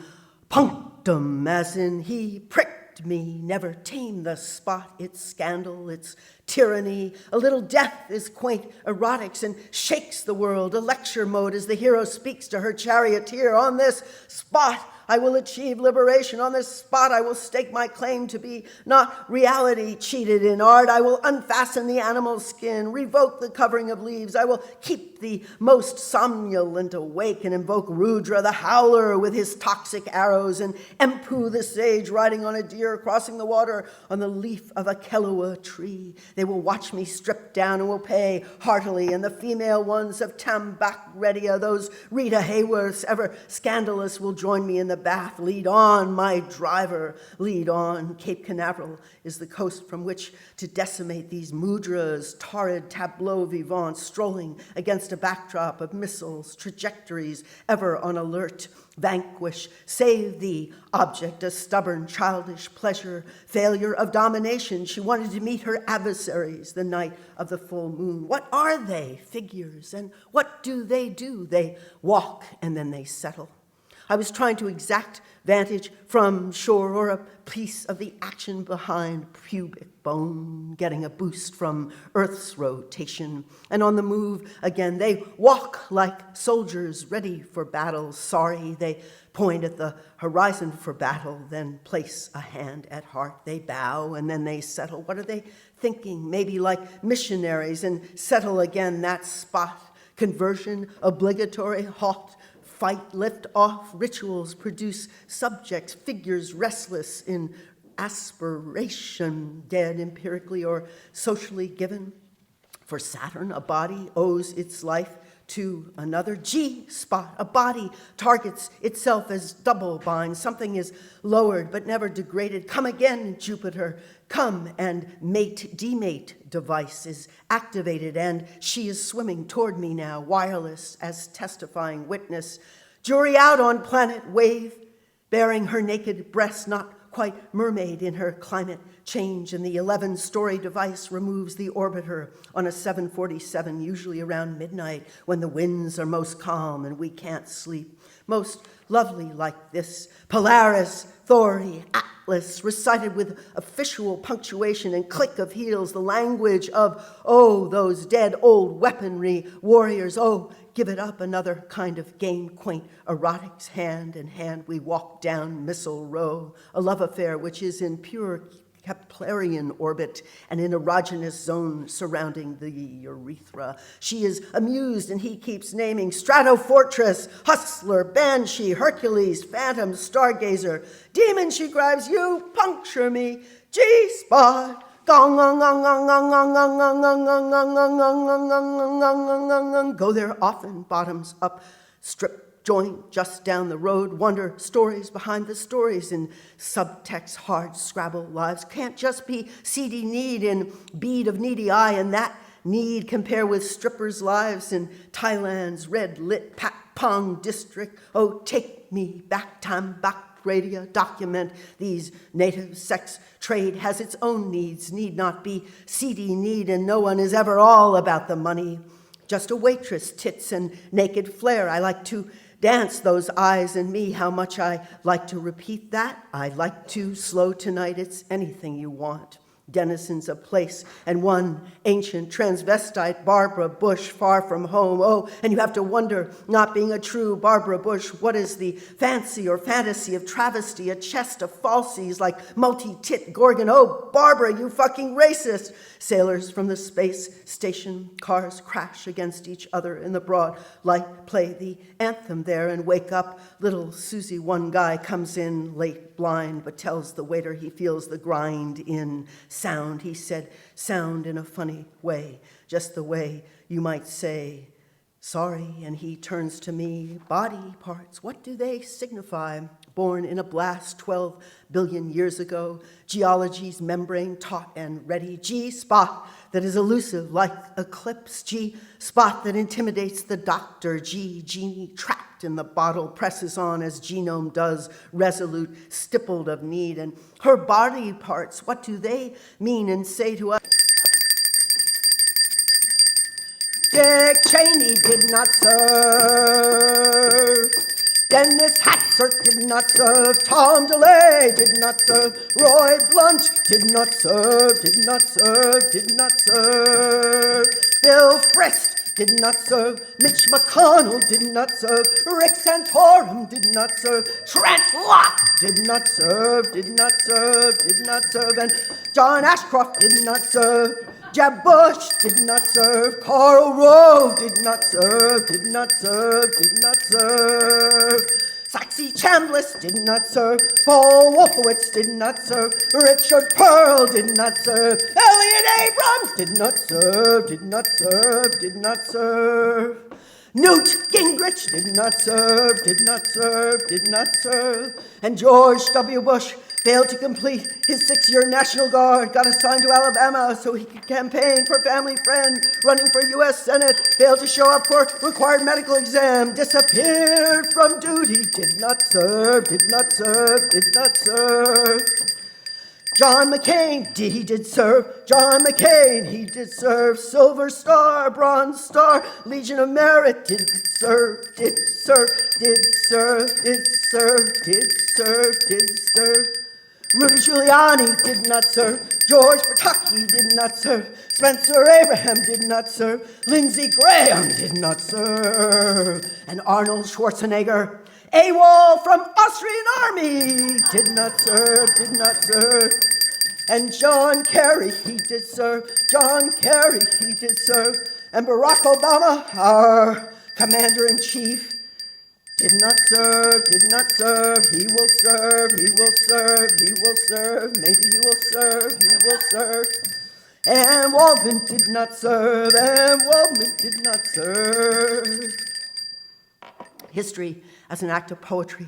[SPEAKER 3] punctum, as in he pricked me, never tame the spot, its scandal, its tyranny. A little death is quaint erotics and shakes the world. A lecture mode as the hero speaks to her charioteer. On this spot I will achieve liberation. On this spot I will stake my claim to be not reality cheated in art. I will unfasten the animal skin, revoke the covering of leaves. I will keep the most somnolent awake and invoke Rudra, the howler, with his toxic arrows, and Empu, the sage, riding on a deer, crossing the water on the leaf of a kelua tree. They will watch me strip down and will pay heartily, and the female ones of Tambakredia, those Rita Hayworths, ever scandalous, will join me in the bath. Lead on, my driver, lead on. Cape Canaveral is the coast from which to decimate these mudras, torrid tableaux vivants, strolling against a backdrop of missiles, trajectories, ever on alert. Vanquish, save the object, a stubborn, childish pleasure, failure of domination. She wanted to meet her adversaries the night of the full moon. What are they? Figures. And what do? They walk and then they settle. I was trying to exact vantage from shore or a piece of the action behind pubic bone, getting a boost from Earth's rotation. And on the move again, they walk like soldiers ready for battle. Sorry, they point at the horizon for battle, then place a hand at heart. They bow and then they settle. What are they thinking? Maybe like missionaries, and settle again that spot. Conversion, obligatory, halt, fight, lift off. Rituals produce subjects, figures restless in aspiration, dead empirically or socially given. For Saturn, a body owes its life to another. G-spot, a body targets itself as double bind. Something is lowered but never degraded. Come again, Jupiter. Come, and mate, demate device is activated, and she is swimming toward me now, wireless as testifying witness. Jury out on planet wave, bearing her naked breast, not quite mermaid in her climate change, and the 11-story device removes the orbiter on a 747, usually around midnight when the winds are most calm and we can't sleep. Most lovely like this, Polaris, Thori, Atlas, recited with official punctuation and click of heels, the language of, oh, those dead old weaponry warriors, oh, give it up, another kind of game, quaint erotics, hand in hand we walk down Missile Row, a love affair which is in pure Keplerian orbit and an erogenous zone surrounding the urethra. She is amused and he keeps naming Stratofortress, Hustler, Banshee, Hercules, Phantom, Stargazer. Demon, she grabs you, puncture me, G-spot. Gong, gong, gong, gong, gong, gong, gong, gong, gong, gong, gong, gong, gong, gong, gong, gong, gong, gong, gong. Go there often, bottoms up, strip joint just down the road, wonder stories behind the stories in subtext, hard scrabble lives. Can't just be seedy need in bead of needy eye, and that need compare with strippers' lives in Thailand's red-lit Patpong district. Oh, take me back, time back. Radio document these native sex trade has its own needs, need not be seedy need, and no one is ever all about the money. Just a waitress, tits and naked flair. I like to dance those eyes and me, how much I like to repeat that. I like to slow tonight, it's anything you want. Denizens of place, and one ancient transvestite, Barbara Bush, far from home. Oh, and you have to wonder, not being a true Barbara Bush, what is the fancy or fantasy of travesty, a chest of falsies like multi-tit Gorgon. Oh, Barbara, you fucking racist. Sailors from the space station, cars crash against each other in the broad light, play the anthem there and wake up. Little Susie, one guy comes in late, blind, but tells the waiter he feels the grind in sound. He said, sound in a funny way, just the way you might say, sorry. And he turns to me, body parts, what do they signify? born in a blast 12 billion years ago. Geology's membrane taut and ready. G-spot that is elusive like eclipse. G-spot that intimidates the doctor. Genie trapped in the bottle presses on as genome does, resolute, stippled of need. And her body parts, what do they mean and say to us? Dick Cheney did not serve. Dennis Hatzert did not serve. Tom DeLay did not serve. Roy Blunt did not serve, did not serve, did not serve. Bill Frist did not serve. Mitch McConnell did not serve. Rick Santorum did not serve. Trent Locke did not serve, did not serve, did not serve. And John Ashcroft did not serve. Jeb Bush did not serve. Karl Rove did not serve, did not serve, did not serve. Saxy Chambliss did not serve. Paul Wolfowitz did not serve. Richard Pearl did not serve. Elliot Abrams did not serve, did not serve, did not serve. Newt Gingrich did not serve, did not serve, did not serve. And George W. Bush failed to complete his 6-year National Guard, got assigned to Alabama so he could campaign for family friend, running for U.S. Senate, failed to show up for required medical exam, disappeared from duty, did not serve, did not serve, did not serve. John McCain, he did serve. John McCain, he did serve. Silver Star, Bronze Star, Legion of Merit, did serve, did serve, did serve, did serve, did serve, did serve. Rudy Giuliani did not serve. George Pataki did not serve. Spencer Abraham did not serve. Lindsey Graham did not serve. And Arnold Schwarzenegger, AWOL from Austrian Army, did not serve, did not serve. And John Kerry, he did serve. John Kerry, he did serve. And Barack Obama, our commander-in-chief, did not serve, did not serve. He will serve, he will serve, he will serve. Maybe he will serve, he will serve. Anne Waldman did not serve, Anne Waldman did not serve. History as an act of poetry,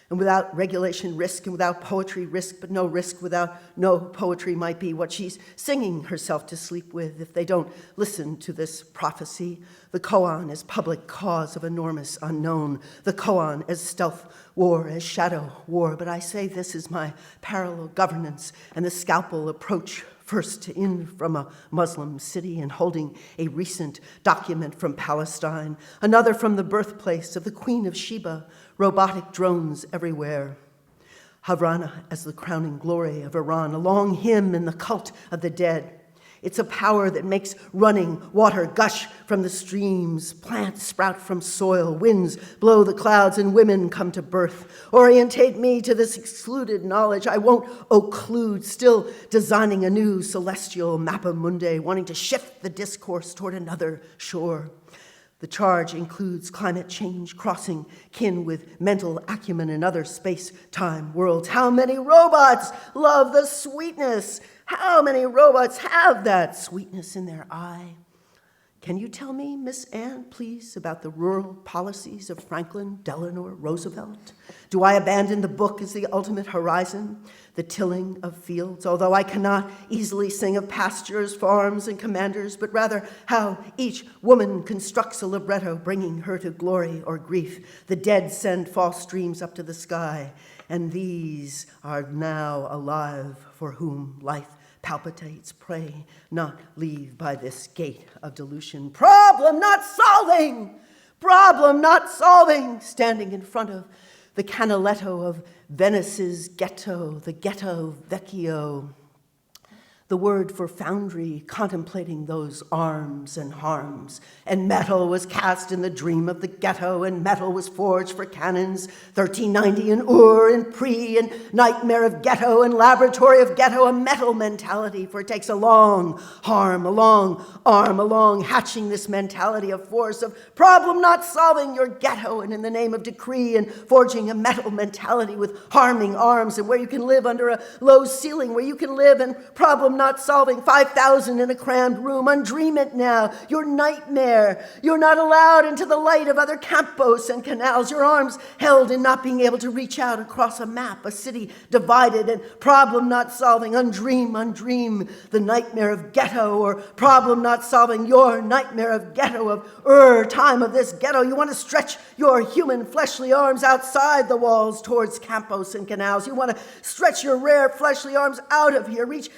[SPEAKER 3] and without regulation, risk, and without poetry, risk, but no risk without no poetry might be what she's singing herself to sleep with if they don't listen to this prophecy. The koan as public cause of enormous unknown, the koan as stealth war, as shadow war, but I say this is my parallel governance and the scalpel approach first in from a Muslim city and holding a recent document from Palestine, another from the birthplace of the Queen of Sheba, robotic drones everywhere. Havrana as the crowning glory of Iran, a long hymn in the cult of the dead. It's a power that makes running water gush from the streams, plants sprout from soil, winds blow the clouds, and women come to birth. Orientate me to this excluded knowledge I won't occlude, still designing a new celestial mappa mundi, wanting to shift the discourse toward another shore. The charge includes climate change, crossing kin with mental acumen in other space-time worlds. How many robots love the sweetness? How many robots have that sweetness in their eye? Can you tell me, Miss Anne, please, about the rural policies of Franklin Delano Roosevelt? Do I abandon the book as the ultimate horizon, the tilling of fields, although I cannot easily sing of pastures, farms, and commanders, but rather how each woman constructs a libretto, bringing her to glory or grief. The dead send false dreams up to the sky, and these are now alive for whom life palpitates. Pray not leave by this gate of delusion. Problem not solving! Problem not solving! Standing in front of the canaletto of Venice's ghetto, the ghetto vecchio. The word for foundry, contemplating those arms and harms. And metal was cast in the dream of the ghetto, and metal was forged for cannons. 1390 in Ur and Pre, and nightmare of ghetto and laboratory of ghetto, a metal mentality, for it takes a long arm, a long arm, along, hatching this mentality of force, of problem not solving your ghetto, and in the name of decree, and forging a metal mentality with harming arms, and where you can live under a low ceiling, where you can live and problem problem not solving, 5,000 in a crammed room, undream it now, your nightmare. You're not allowed into the light of other campos and canals, your arms held in not being able to reach out across a map, a city divided, and problem not solving, undream, the nightmare of ghetto, or problem not solving, your nightmare of ghetto, of time of this ghetto. You want to stretch your human fleshly arms outside the walls towards campos and canals. You want to stretch your rare fleshly arms out of here, reach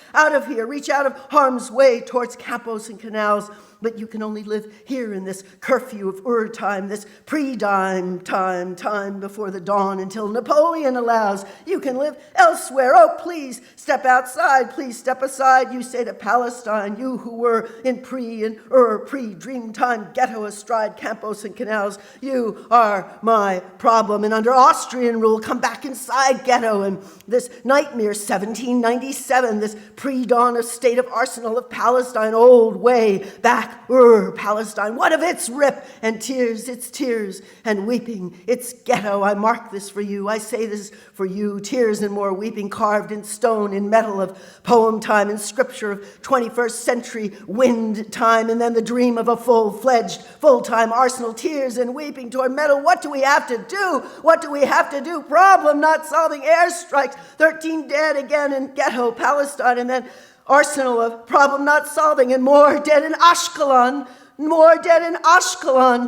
[SPEAKER 3] out of harm's way towards campos and canals. But you can only live here in this curfew of time, this pre-dime time before the dawn until Napoleon allows. You can live elsewhere. Oh, please step outside. Please step aside. You say to Palestine, you who were in pre-dream time ghetto astride campos and canals. You are my problem. And under Austrian rule, come back inside ghetto. And this nightmare, 1797, this pre-dawn of state of arsenal of Palestine, old way back. Palestine, what of its rip and tears, its tears and weeping, its ghetto. I mark this for you, I say this for you, tears and more weeping carved in stone, in metal of poem time, in scripture of 21st century wind time, and then the dream of a full-fledged, full-time arsenal, tears and weeping toward metal. What do we have to do? What do we have to do? Problem not solving, airstrikes, 13 dead again in ghetto, Palestine, and then arsenal of problem not solving, and more dead in Ashkelon,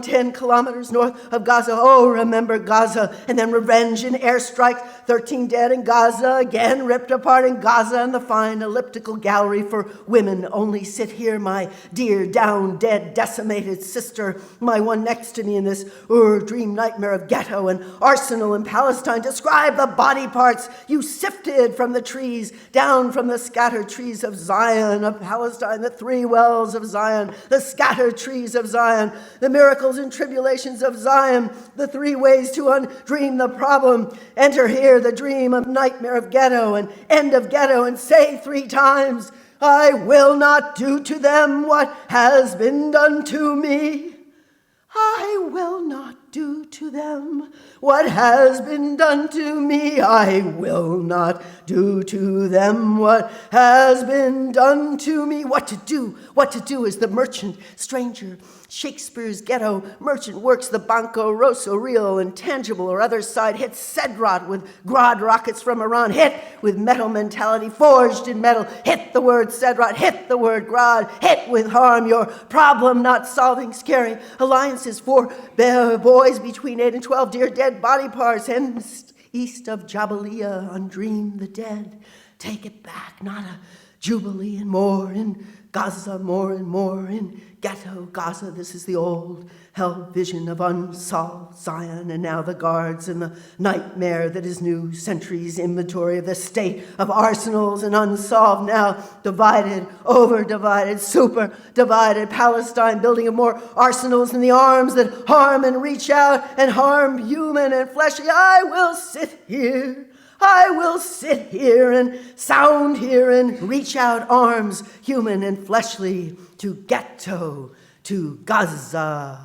[SPEAKER 3] 10 kilometers north of Gaza. Oh, remember Gaza. And then revenge in airstrike, 13 dead in Gaza, again ripped apart in Gaza, and the fine elliptical gallery for women. Only sit here, my dear, down, dead, decimated sister, my one next to me in this dream nightmare of ghetto and arsenal in Palestine. Describe the body parts you sifted from the trees, down from the scattered trees of Zion, of Palestine, the three wells of Zion, the scattered trees of Zion, the miracles and tribulations of Zion, the three ways to undream the problem. Enter here the dream of nightmare of ghetto and end of ghetto, and say 3 times, I will not do to them what has been done to me. I will not do to them what has been done to me. I will not do to them what has been done to me. What to do is the merchant, stranger, Shakespeare's ghetto merchant works the Banco Rosso, real and tangible, or other side, hit Sedrot with Grad rockets from Iran, hit with metal mentality, forged in metal, hit the word Sedrot, hit the word Grad, hit with harm, your problem not solving, scary alliances for boys between 8 and 12, dear dead body parts, and east of Jabalia, undream the dead, take it back, not a jubilee, and more in Gaza, more and more in ghetto Gaza. This is the old hell vision of unsolved Zion, and now the guards and the nightmare that is new centuries inventory of the state of arsenals and unsolved, now divided, over divided, super divided Palestine, building of more arsenals in the arms that harm and reach out and harm human and fleshly. I will sit here and sound here and reach out arms, human and fleshly, to ghetto, to Gaza.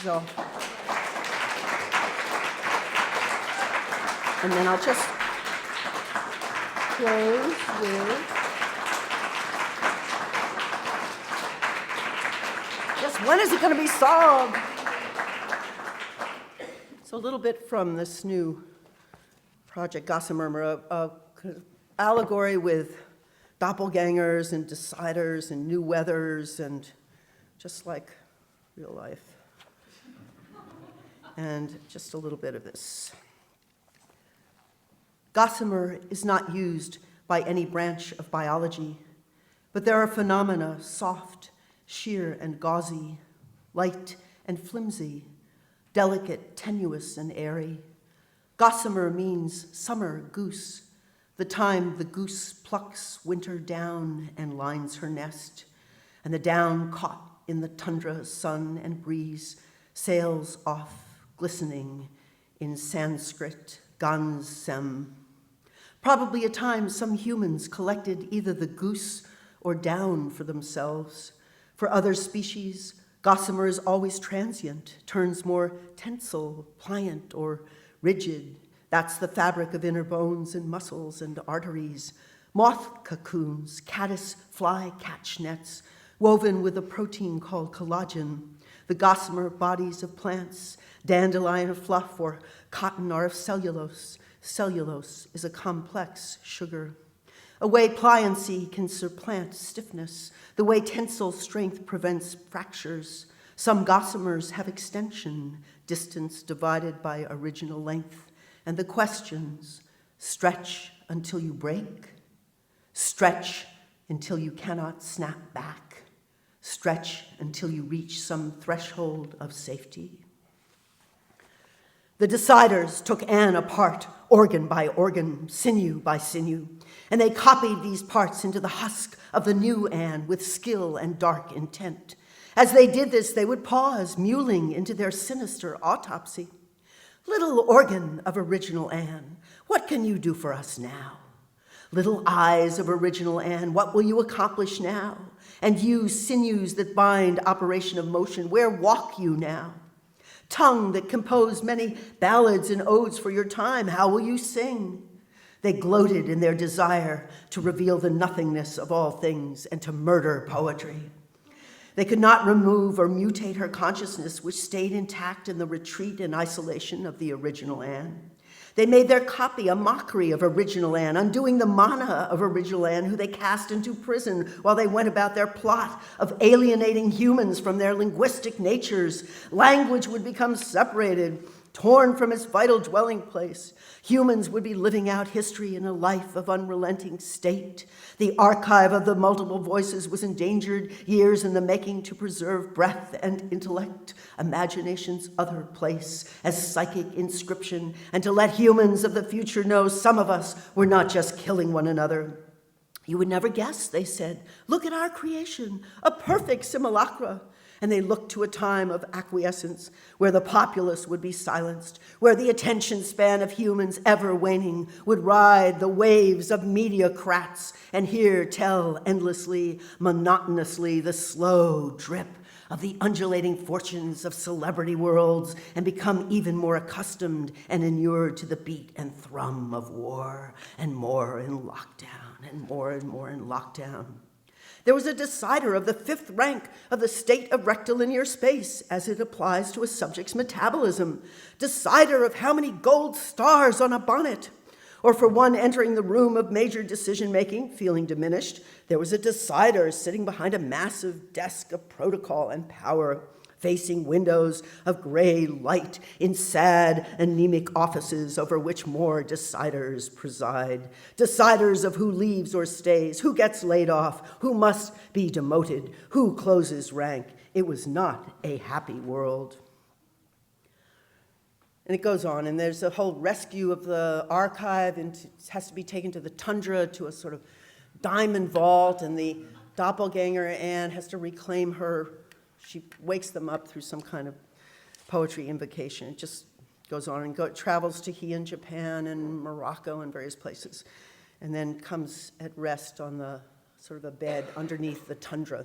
[SPEAKER 3] So, and then I'll just close with just when is it going to be solved? So a little bit from this new project, Gossamurmur, a allegory with doppelgangers and deciders and new weathers, and just like real life. And just a little bit of this. Gossamer is not used by any branch of biology, but there are phenomena, soft, sheer, and gauzy, light and flimsy, delicate, tenuous, and airy. Gossamer means summer goose, the time the goose plucks winter down and lines her nest, and the down caught in the tundra sun and breeze sails off, glistening in Sanskrit, gansem. Probably a time some humans collected either the goose or down for themselves. For other species, gossamer is always transient, turns more tensile, pliant, or rigid, That's the fabric of inner bones and muscles and arteries, moth cocoons, caddis fly catch nets, woven with a protein called collagen, the gossamer bodies of plants, dandelion of fluff or cotton are of cellulose. Cellulose is a complex sugar. A way pliancy can supplant stiffness, the way tensile strength prevents fractures. Some gossamers have extension, distance divided by original length. And the questions, stretch until you break, stretch until you cannot snap back, stretch until you reach some threshold of safety. The deciders took Anne apart, organ by organ, sinew by sinew, and they copied these parts into the husk of the new Anne with skill and dark intent. As they did this, they would pause, mulling into their sinister autopsy. Little organ of original Anne, what can you do for us now? Little eyes of original Anne, what will you accomplish now? And you, sinews that bind operation of motion, where walk you now? Tongue that composed many ballads and odes for your time, how will you sing? They gloated in their desire to reveal the nothingness of all things and to murder poetry. They could not remove or mutate her consciousness, which stayed intact in the retreat and isolation of the original Anne. They made their copy a mockery of original Anne, undoing the mana of original Anne, who they cast into prison while they went about their plot of alienating humans from their linguistic natures. Language would become separated, torn from its vital dwelling place. Humans would be living out history in a life of unrelenting state. The archive of the multiple voices was endangered, years in the making to preserve breath and intellect, imagination's other place as psychic inscription, and to let humans of the future know some of us were not just killing one another. You would never guess, they said. Look at our creation, a perfect simulacra. And they looked to a time of acquiescence where the populace would be silenced, where the attention span of humans, ever waning, would ride the waves of mediocrats and hear tell endlessly, monotonously, the slow drip of the undulating fortunes of celebrity worlds and become even more accustomed and inured to the beat and thrum of war and more in lockdown and more in lockdown. There was a decider of the fifth rank of the state of rectilinear space as it applies to a subject's metabolism, decider of how many gold stars on a bonnet. Or for one entering the room of major decision-making, feeling diminished, there was a decider sitting behind a massive desk of protocol and power, facing windows of gray light in sad, anemic offices over which more deciders preside. Deciders of who leaves or stays, who gets laid off, who must be demoted, who closes rank. It was not a happy world. And it goes on, and there's a whole rescue of the archive, and it has to be taken to the tundra, to a sort of diamond vault, and the doppelganger Anne has to reclaim her. She wakes them up through some kind of poetry invocation. It just goes on and travels to Heian, Japan, and Morocco and various places, and then comes at rest on the sort of a bed underneath the tundra.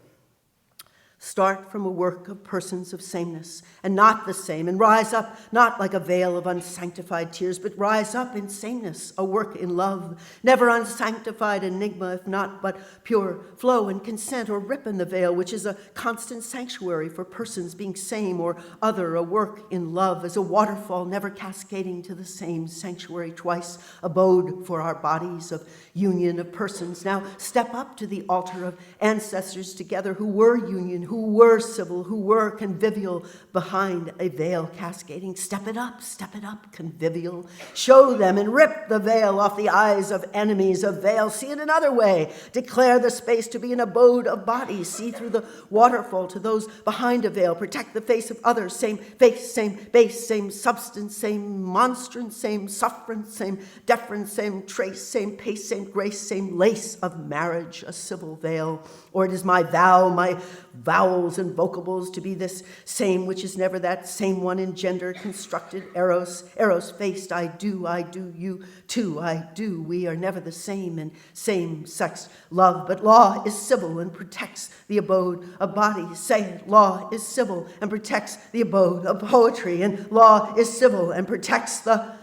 [SPEAKER 3] Start from a work of persons of sameness and not the same, and rise up not like a veil of unsanctified tears, but rise up in sameness, a work in love, never unsanctified enigma, if not but pure flow and consent, or rip in the veil, which is a constant sanctuary for persons being same or other, a work in love as a waterfall never cascading to the same sanctuary twice, abode for our bodies of union of persons. Now step up to the altar of ancestors together who were union, who were civil, who were convivial behind a veil cascading. Step it up, convivial. Show them and rip the veil off the eyes of enemies of veil. See it another way. Declare the space to be an abode of bodies. See through the waterfall to those behind a veil. Protect the face of others. Same face, same base, same substance, same monstrance, same sufferance, same deference, same trace, same pace, same grace, same lace of marriage, a civil veil. Or it is my vow, my vowels and vocables to be this same, which is never that same one in gender constructed, eros faced, I do, you too, I do. We are never the same in same-sex love, but law is civil and protects the abode of bodies. Say it, law is civil and protects the abode of poetry, and law is civil and protects the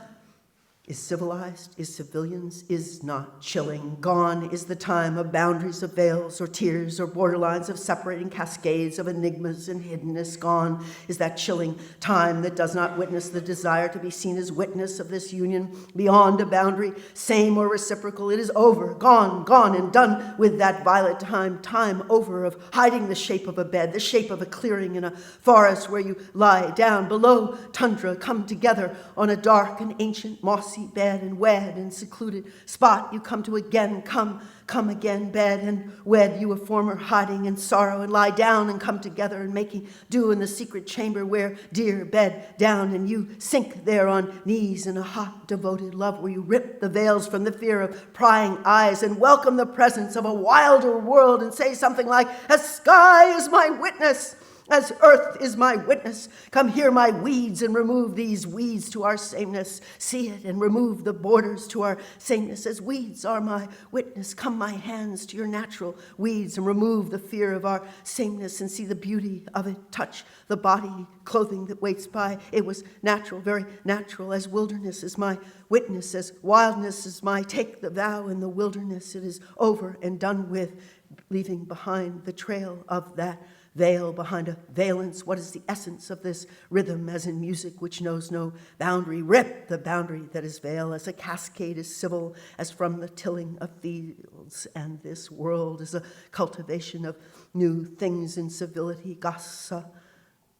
[SPEAKER 3] is civilized, is civilians, is not chilling. Gone is the time of boundaries of veils or tears or borderlines of separating cascades of enigmas and hiddenness. Gone is that chilling time that does not witness the desire to be seen as witness of this union beyond a boundary, same or reciprocal. It is over, gone, gone and done with that violet time, time over of hiding the shape of a bed, the shape of a clearing in a forest where you lie down below tundra, come together on a dark and ancient mossy bed and wed and secluded spot you come to again, come again, bed and wed you a former hiding and sorrow, and lie down and come together and making do in the secret chamber where dear bed down and you sink there on knees in a hot devoted love where you rip the veils from the fear of prying eyes and welcome the presence of a wilder world and say something like, as sky is my witness, as earth is my witness, come hear my weeds and remove these weeds to our sameness. See it and remove the borders to our sameness. As weeds are my witness, come my hands to your natural weeds and remove the fear of our sameness and see the beauty of it. Touch the body, clothing that waits by. It was natural, very natural. As wilderness is my witness, as wildness is my take the vow in the wilderness. It is over and done with, leaving behind the trail of that veil behind a valence. What is the essence of this rhythm, as in music which knows no boundary? Rip the boundary that is veil, as a cascade is civil, as from the tilling of fields, and this world is a cultivation of new things in civility. Gassa,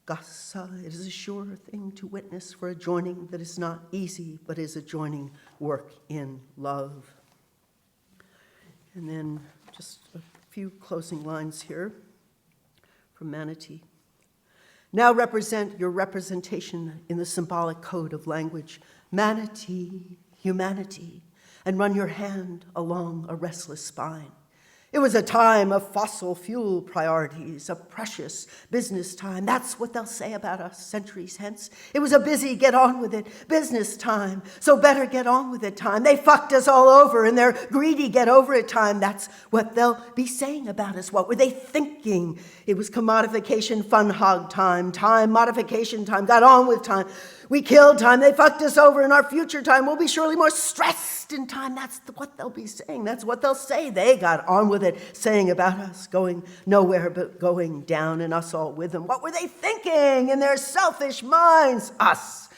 [SPEAKER 3] it is a sure thing to witness for a joining that is not easy, but is a joining work in love. And then just a few closing lines here. From Manatee. Now represent your representation in the symbolic code of language. Manatee, humanity, and run your hand along a restless spine. It was a time of fossil fuel priorities, a precious business time. That's what they'll say about us centuries hence. It was a busy get on with it business time, so better get on with it time. They fucked us all over in their greedy get over it time. That's what they'll be saying about us. What were they thinking? It was commodification fun hog time, time modification time, got on with time. We killed time, they fucked us over in our future time. We'll be surely more stressed in time. That's what they'll be saying. That's what they'll say. They got on with it, saying about us, going nowhere but going down and us all with them. What were they thinking in their selfish minds? Us.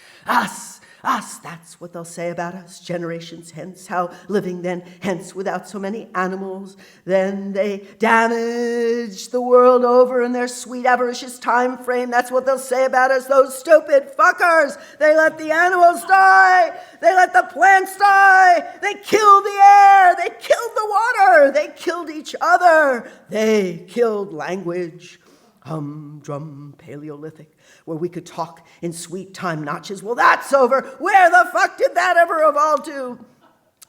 [SPEAKER 3] That's what they'll say about us generations hence. How living then hence without so many animals. Then they damage the world over in their sweet avaricious time frame. That's what they'll say about us, those stupid fuckers. They let the animals die. They let the plants die. They killed the air. They killed the water. They killed each other. They killed language. Humdrum Paleolithic, where we could talk in sweet time notches. Well, that's over. Where the fuck did that ever evolve to?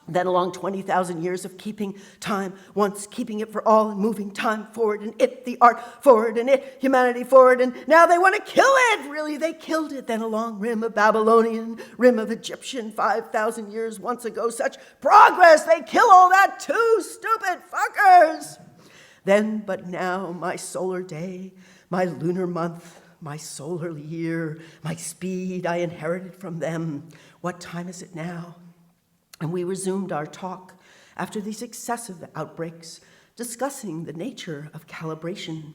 [SPEAKER 3] Then along 20,000 years of keeping time, once keeping it for all and moving time forward, and it, the art, forward, and it, humanity, forward, and now they want to kill it. Really, they killed it. Then along rim of Babylonian, rim of Egyptian, 5,000 years once ago, such progress, they kill all that too, stupid fuckers. Then, but now, my solar day, my lunar month, my solar year, my speed I inherited from them. What time is it now? And we resumed our talk after these excessive outbreaks, discussing the nature of calibration,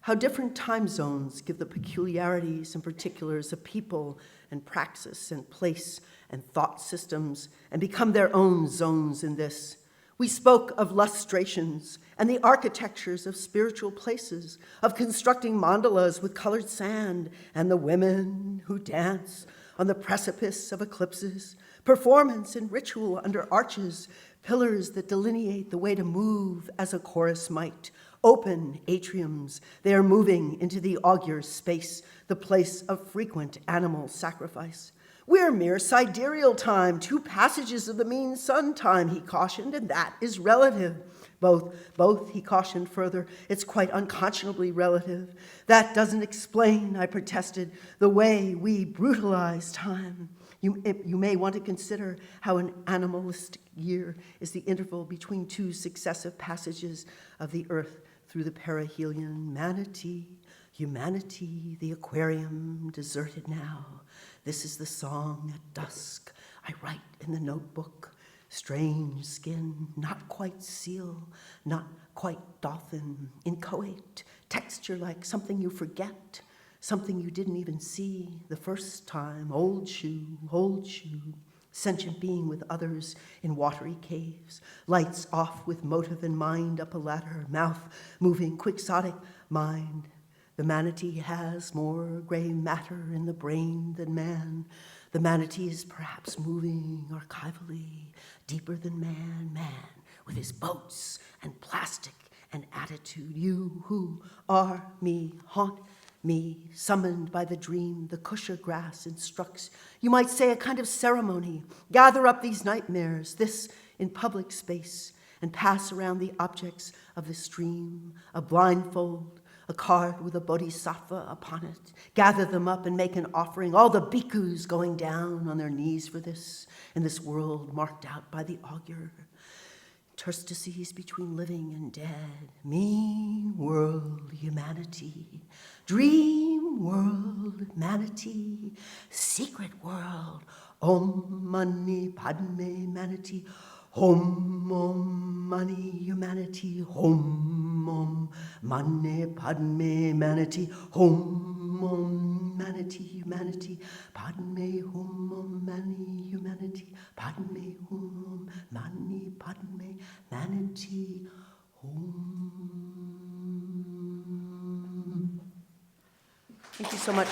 [SPEAKER 3] how different time zones give the peculiarities and particulars of people and praxis and place and thought systems and become their own zones in this. We spoke of lustrations and the architectures of spiritual places, of constructing mandalas with colored sand, and the women who dance on the precipice of eclipses, performance and ritual under arches, pillars that delineate the way to move as a chorus might, open atriums. They are moving into the augur space, the place of frequent animal sacrifice. We're mere sidereal time, 2 passages of the mean sun time, he cautioned, and that is relative. Both, he cautioned further, it's quite unconscionably relative. That doesn't explain, I protested, the way we brutalize time. You may want to consider how an animalistic year is the interval between 2 successive passages of the earth through the perihelion. Manatee, humanity, the aquarium, deserted now. This is the song at dusk I write in the notebook, strange skin, not quite seal, not quite dolphin, inchoate, texture like something you forget, something you didn't even see the first time, old shoe, sentient being with others in watery caves, lights off with motive in mind up a ladder, mouth moving, quixotic mind. The manatee has more gray matter in the brain than man. The manatee is perhaps moving archivally, deeper than man, with his boats and plastic and attitude. You who are me, haunt me, summoned by the dream, the kusha grass instructs. You might say a kind of ceremony. Gather up these nightmares, this in public space, and pass around the objects of the stream, a blindfold, a card with a bodhisattva upon it. Gather them up and make an offering. All the bhikkhus going down on their knees for this, in this world marked out by the augur. Interstices between living and dead. Mean world, humanity. Dream world, manatee. Secret world, Om Mani Padme Manatee. Om Mani Humanity, Om Mani Padme Manatee, Om Manatee Humanity, Padme Om Mani Humanity, Padme Om Mani Padme Manatee, Om. Thank you so much.